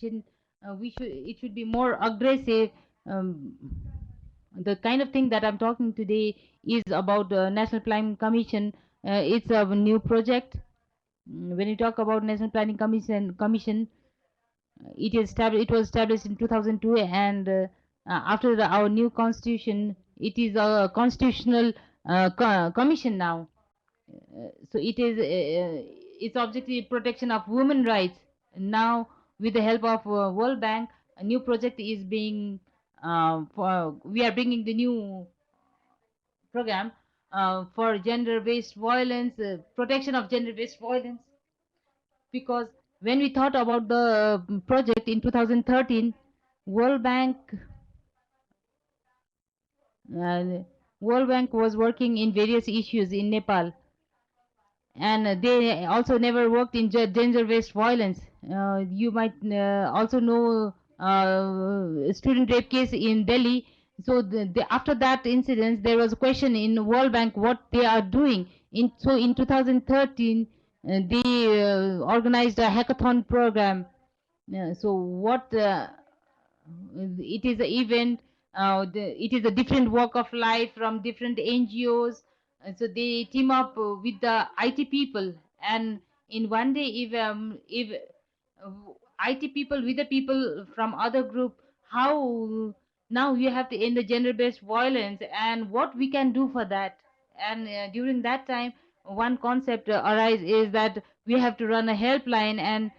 it should be more aggressive. um, the kind of thing that I'm talking today is about the National Planning Commission. It's a new project. When you talk about National Planning Commission, it was established in 2002, and after our new constitution, it is a constitutional commission now. So it is its objective protection of women rights. Now, with the help of World Bank, a new project is being we are bringing the new program for gender-based violence, protection of gender-based violence. Because when we thought about the project in 2013, World Bank uh, World Bank was working in various issues in Nepal, and they also never worked in gender-based violence. You might also know student rape case in Delhi. So after that incident, there was a question in World Bank what they are doing. So in 2013, they organized a hackathon program. So what it is an event. It is a different walk of life from different NGOs. So they team up with the IT people, and in one day, if uh, IT people with the people from other group, how now we have to end the gender-based violence, and what we can do for that. And during that time, one concept arise is that we have to run a helpline, and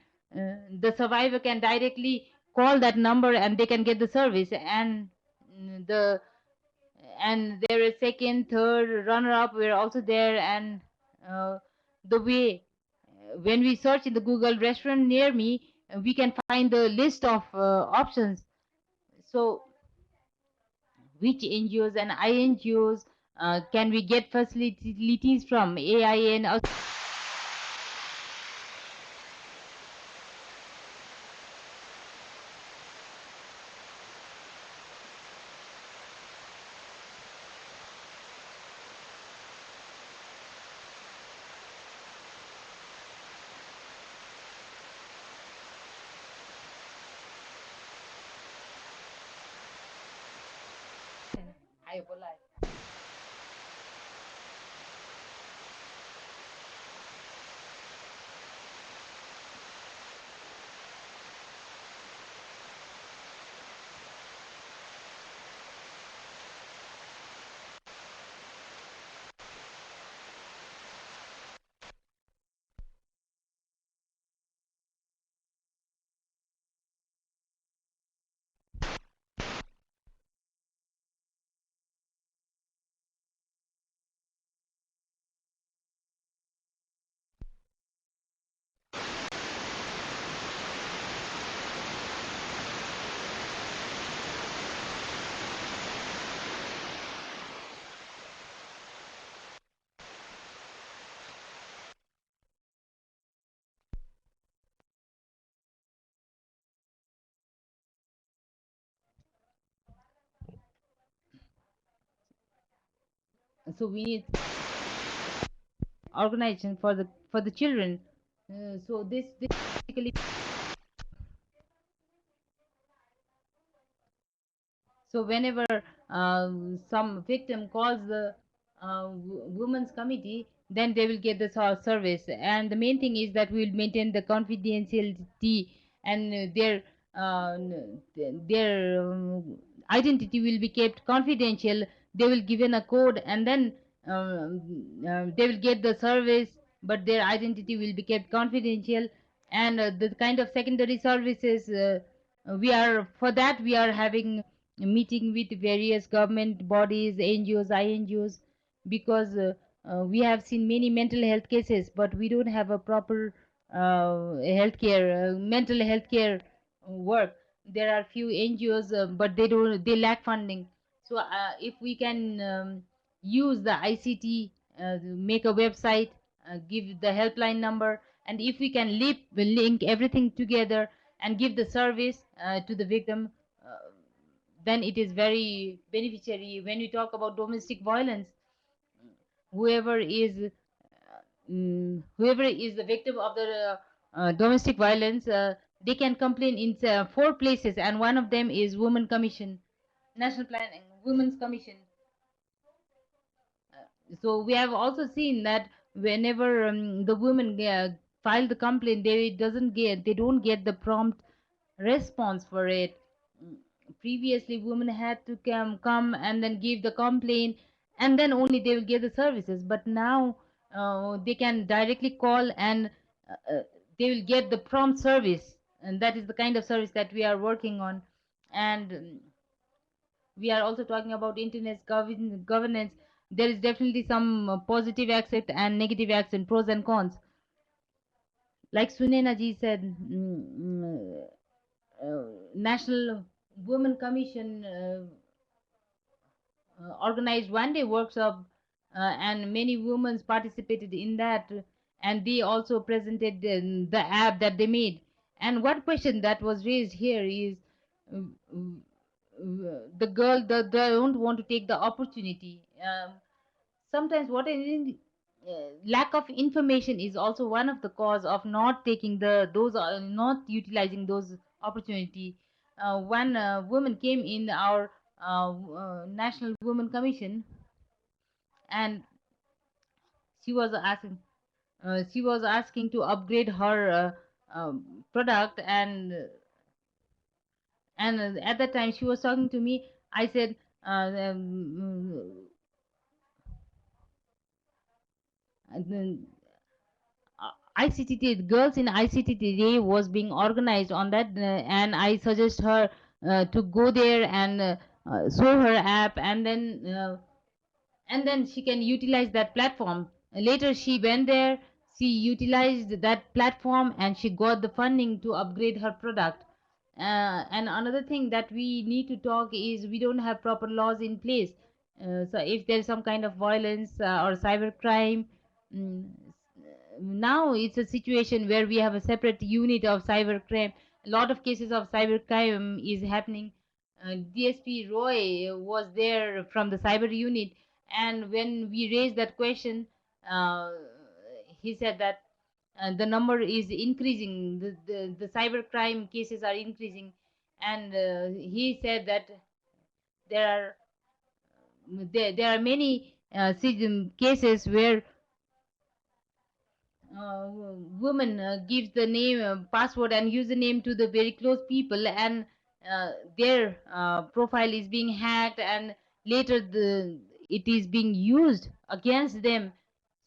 the survivor can directly call that number and they can get the service. And the and there is second, third, runner up were also there. And the way when we search in the Google restaurant near me, we can find the list of options. So which NGOs and INGOs can we get facilities from AIN? I apologize. So we need organization for the children. So this basically. So whenever some victim calls the women's committee, then they will get the service. And the main thing is that we will maintain the confidentiality, and their identity will be kept confidential. They will given a code, and then they will get the service, but their identity will be kept confidential. And the kind of secondary services, we are for that we are having a meeting with various government bodies, NGOs, INGOs, because we have seen many mental health cases, but we don't have a proper mental health care work. There are few NGOs, but they lack funding. So if we can use the ICT, make a website, give the helpline number, and if we can link everything together and give the service to the victim, then it is very beneficiary. When we talk about domestic violence, whoever is whoever is the victim of the domestic violence, they can complain in 4 places, and one of them is Women Commission, National Planning Women's Commission. So we have also seen that whenever the women file the complaint, they don't get the prompt response for it. Previously women had to come and then give the complaint, and then only they will get the services. But now they can directly call, and they will get the prompt service, and that is the kind of service that we are working on. And we are also talking about internet governance. There is definitely some positive aspect and negative aspect, pros and cons. Like Sunena ji said, National Women Commission organized one-day workshop, and many women participated in that, and they also presented the app that they made. And one question that was raised here is, uh, the girl they don't want to take the opportunity. Sometimes what I think, lack of information is also one of the cause of not taking not utilizing those opportunity. One woman came in our National Women Commission, and she was asking to upgrade her product, and at that time she was talking to me. I said, then ICT girls in ICT day was being organized on that, and I suggest her to go there and show her app, and then she can utilize that platform. Later she went there, she utilized that platform and she got the funding to upgrade her product. And another thing that we need to talk is we don't have proper laws in place. So if there's some kind of violence or cybercrime, mm, now it's a situation where we have a separate unit of cybercrime. A lot of cases of cybercrime is happening. DSP Roy was there from the cyber unit, and when we raised that question, uh, he said that the number is increasing, the cybercrime cases are increasing, and he said that there are there are many cases where uh, woman gives the name password and username to the very close people, and their profile is being hacked, and later it is being used against them.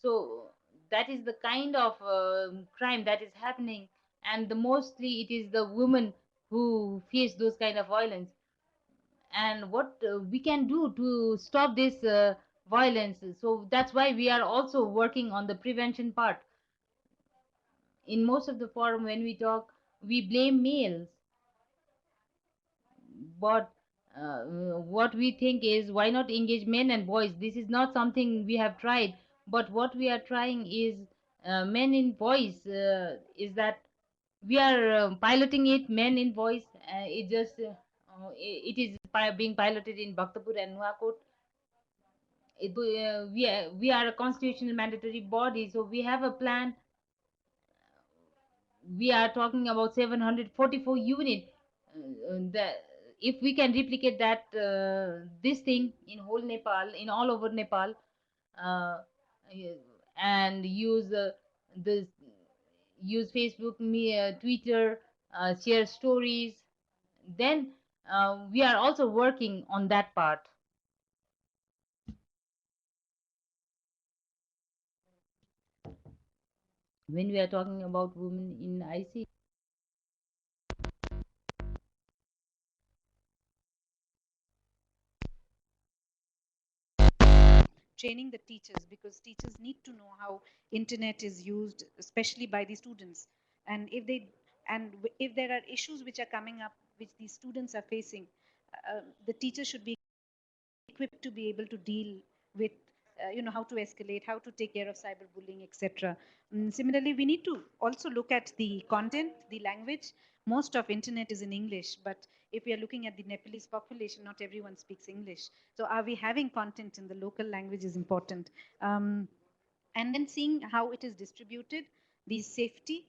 So that is the kind of crime that is happening, and the mostly it is the women who face those kind of violence. And what we can do to stop this violence, so that's why we are also working on the prevention part. In most of the forum when we talk, we blame males, but what we think is why not engage men and boys. This is not something we have tried, but what we are trying is men in voice, is that we are piloting it, men in voice. It is being piloted in Bhaktapur and Nuakot. We are a constitutional mandatory body, so we have a plan. We are talking about 744 unit. The, if we can replicate that this thing in whole Nepal, in all over Nepal, uh, and use the use Facebook, Twitter, share stories, then we are also working on that part. When we are talking about women in ICT, training the teachers, because teachers need to know how internet is used, especially by the students. And if there are issues which are coming up which these students are facing, the teacher should be equipped to be able to deal with, how to escalate, how to take care of cyberbullying, etc. Similarly, we need to also look at the content, the language. Most of internet is in English, but if we are looking at the Nepalese population, not everyone speaks English. So are we having content in the local language is important. And then seeing how it is distributed, the safety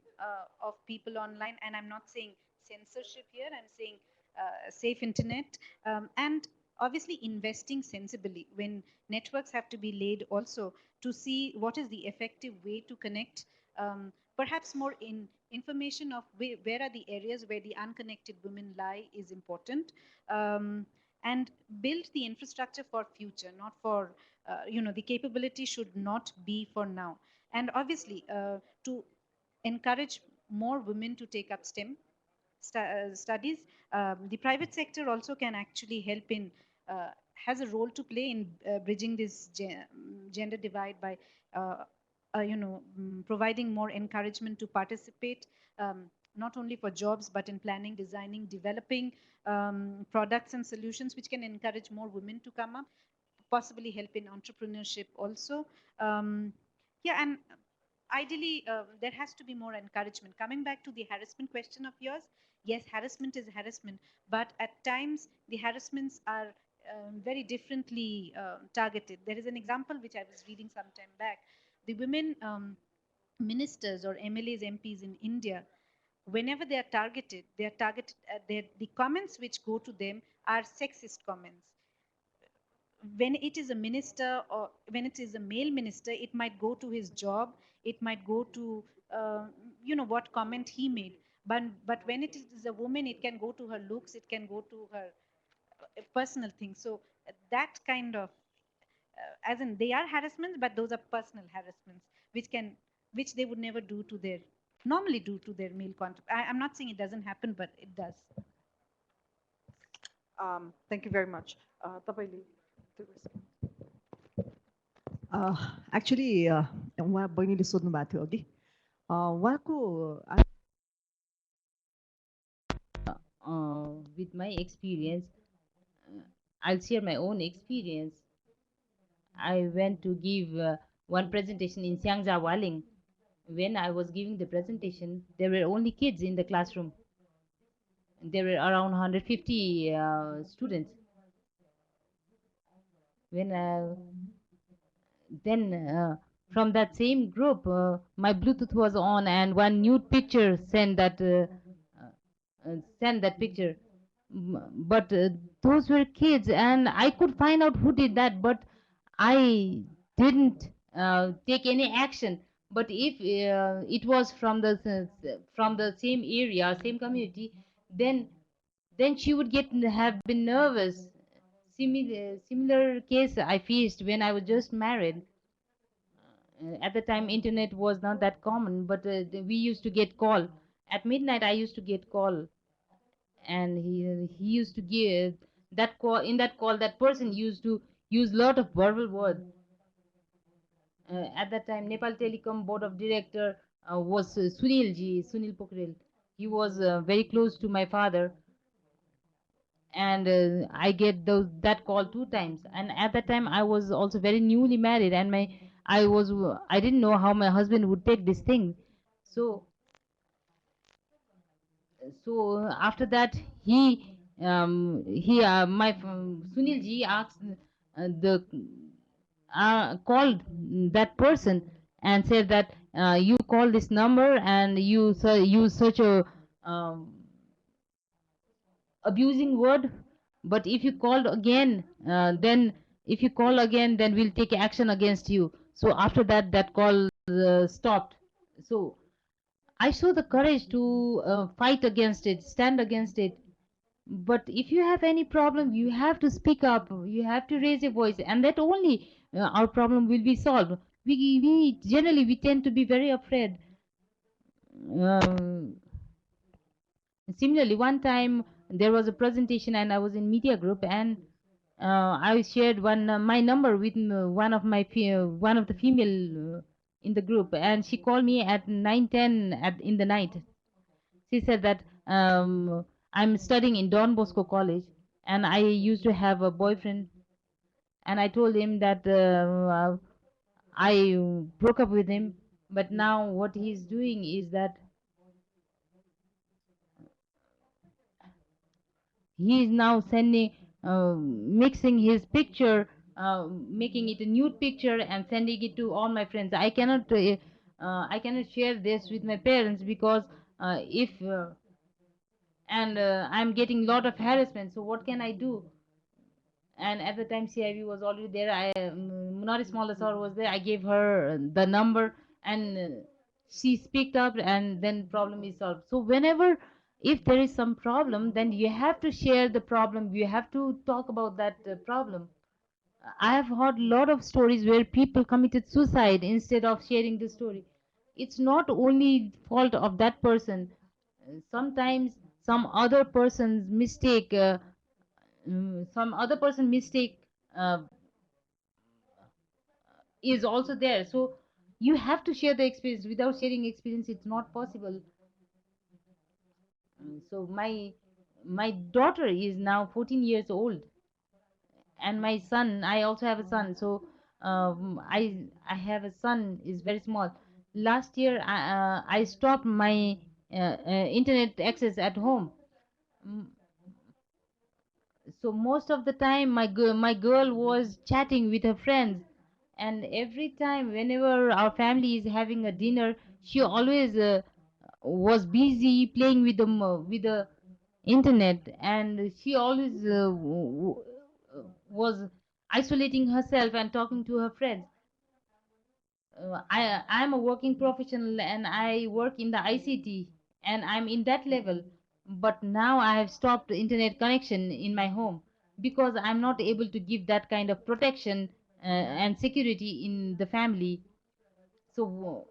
of people online. And I'm not saying censorship here, I'm saying safe internet. And obviously investing sensibly when networks have to be laid also, to see what is the effective way to connect. Perhaps more in information of where are the areas where the unconnected women lie is important. And build the infrastructure for future, not for, the capability should not be for now. And obviously to encourage more women to take up STEM studies. The private sector also can actually help in, has a role to play in bridging this gender divide by, providing more encouragement to participate, not only for jobs, but in planning, designing, developing products and solutions which can encourage more women to come up, possibly help in entrepreneurship also. Yeah, and ideally, there has to be more encouragement. Coming back to the harassment question of yours, yes, harassment is harassment, but at times the harassments are very differently targeted. There is an example which I was reading some time back. The women ministers or MLAs, MPs in India, whenever they are targeted. The comments which go to them are sexist comments. When it is a minister or when it is a male minister, it might go to his job, it might go to, what comment he made. But when it is a woman, it can go to her looks, it can go to her personal things. So that kind of, as in they are harassments, but those are personal harassments which they would never do to their normally do to their male contact. I'm not saying it doesn't happen, but it does. Thank you very much. तपाईँले त्यो question. Actually उहाँ बहिनीले सोध्नु भएको थियो अघि उहाँको with my experience, I'll share my own experience. I went to give one presentation in Xiangja Waling. When I was giving the presentation, there were only kids in the classroom. There were around 150 students. When then from that same group, my Bluetooth was on, and one nude picture sent that picture. But those were kids, and I could find out who did that, but I didn't take any action. But if it was from the same area, same community, then she would get have been nervous. Similar case I faced when I was just married. At the time, internet was not that common, but we used to get call at midnight. I used to get call, and he used to give that call. In that call, that person used to use lot of verbal words. At that time, Nepal Telecom Board of Director was Sunil Pokhrel. He was very close to my father, and I get that call two times. And at that time, I was also very newly married, and I didn't know how my husband would take this thing. So after that, my Sunil ji asked the called that person and said that you call this number and use such a um, abusing word, but if you called again, then if you call again, then we'll take action against you. So after that, that call stopped. So I saw the courage to fight against it, stand against it. But if you have any problem, you have to speak up, you have to raise your voice, and that only our problem will be solved. We generally we tend to be very afraid. um, Similarly, one time there was a presentation and I was in media group, and I shared my number with one of the female in the group, and she called me at 9:10 in the night. She said that I'm studying in Don Bosco College, and I used to have a boyfriend, and I told him that I broke up with him, but now what he's doing is that he is now sending mixing his picture, making it a nude picture and sending it to all my friends. I cannot share this with my parents because if and I'm getting lot of harassment, so what can I do? And at the time CIV was already there. Munari Small Sir was there. I gave her the number, and she speaked up, and then problem is solved. So whenever if there is some problem, then you have to share the problem. You have to talk about that problem. I have heard a lot of stories where people committed suicide instead of sharing the story. It's not only fault of that person. Sometimes some other person's mistake. Some other person mistake uh, is also there, so you have to share the experience. Without sharing experience, it's not possible. So my daughter is now 14 years old, and my son, I also have a son. So I have a son is very small. Last year I stopped my internet access at home. Mm, so most of the time my girl was chatting with her friends, and every time whenever our family is having a dinner, she always was busy playing with the internet, and she always was isolating herself and talking to her friends. I'm a working professional and I work in the ICT, and I'm in that level. But now I have stopped internet connection in my home because I'm not able to give that kind of protection and security in the family. So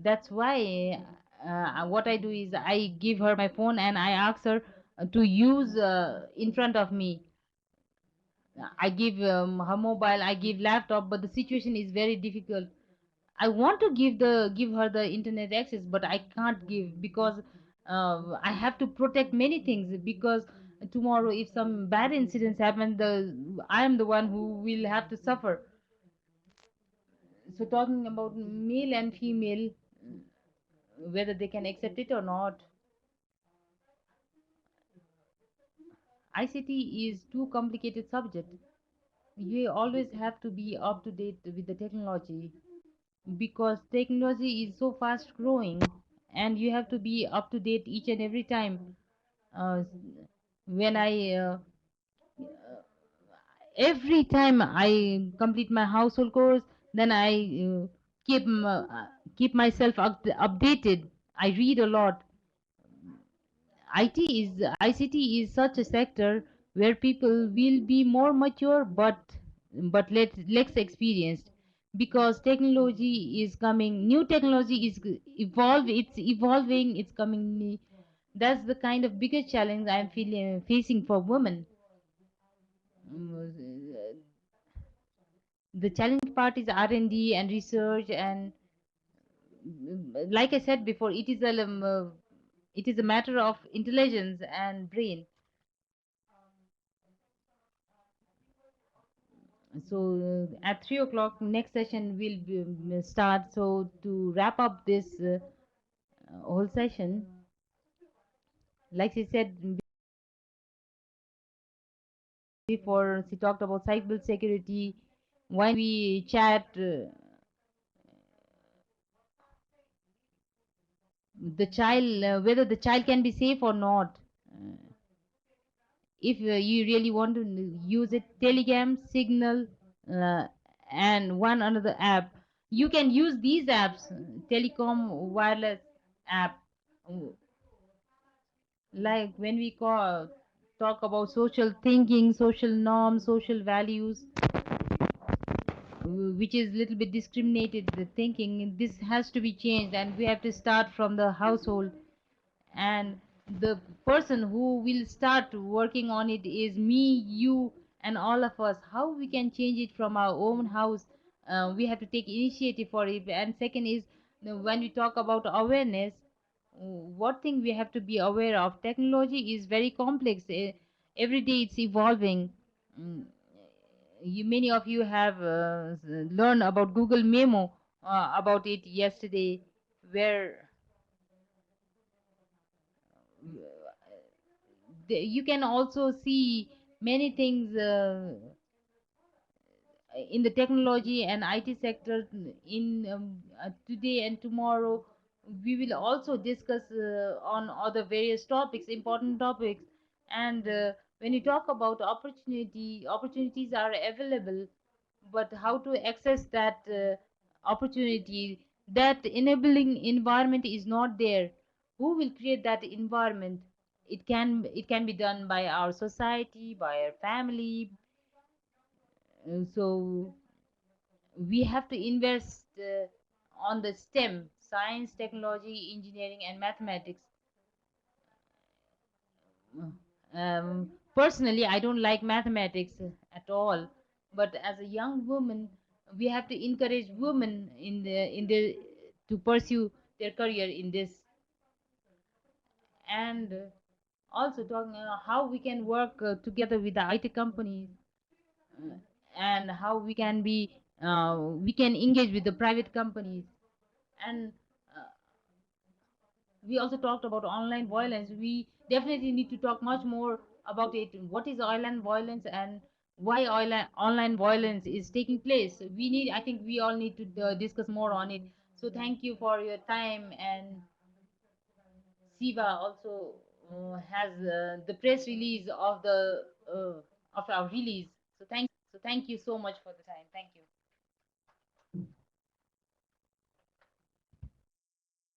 that's why what I do is I give her my phone and I ask her to use in front of me. I give her mobile, I give laptop, but the situation is very difficult. I want to give her the internet access, but I can't give because I have to protect many things. Because tomorrow, if some bad incidents happen, the I am the one who will have to suffer. So talking about male and female, whether they can accept it or not, ICT is too complicated subject. You always have to be up to date with the technology because technology is so fast growing and you have to be up to date each and every time. uh, when I every time I complete my household chores, then I keep myself updated. I read a lot. ICT is such a sector where people will be more mature but less experienced because technology is coming, new technology is it's evolving, it's coming. That's the kind of biggest challenge I'm feeling facing for women. Mm, the challenge part is R&D and research, and like I said before, it is a matter of intelligence and brain. So at 3 o'clock, next session will start. So to wrap up this whole session, like she said before, she talked about cyber security. When we chat, the child, whether the child can be safe or not. Uh, if you really want to use it, Telegram, Signal, uh, and one another app, you can use these apps, telecom wireless app. Like when we talk about social thinking, social norms, social values, which is little bit discriminated the thinking, this has to be changed, and we have to start from the household. And the person who will start working on it is me, you, and all of us. How we can change it from our own house? We have to take initiative for it. And second is, when we talk about awareness, what thing we have to be aware of? Technology is very complex. Every day it's evolving. Mm, many of you have learned about Google Memo, about it yesterday, where you can also see many things in the technology and IT sector in today and tomorrow. We will also discuss on other various topics, important topics. And when you talk about opportunities are available, but how to access that opportunity, that enabling environment is not there. Who will create that environment? It can be done by our society, by our family. So we have to invest on the STEM: science, technology, engineering, and mathematics. Personally, I don't like mathematics at all, but as a young woman, we have to encourage women in the to pursue their career in this. And also talking how we can work together with the IT companies, uh, and how we can engage with the private companies. And uh, we also talked about online violence. We definitely need to talk much more about it. What is online violence and why online violence is taking place? I think we all need to discuss more on it. So thank you for your time. And Siva also has the press release of the of our release. So thank you so much for the time. Thank you.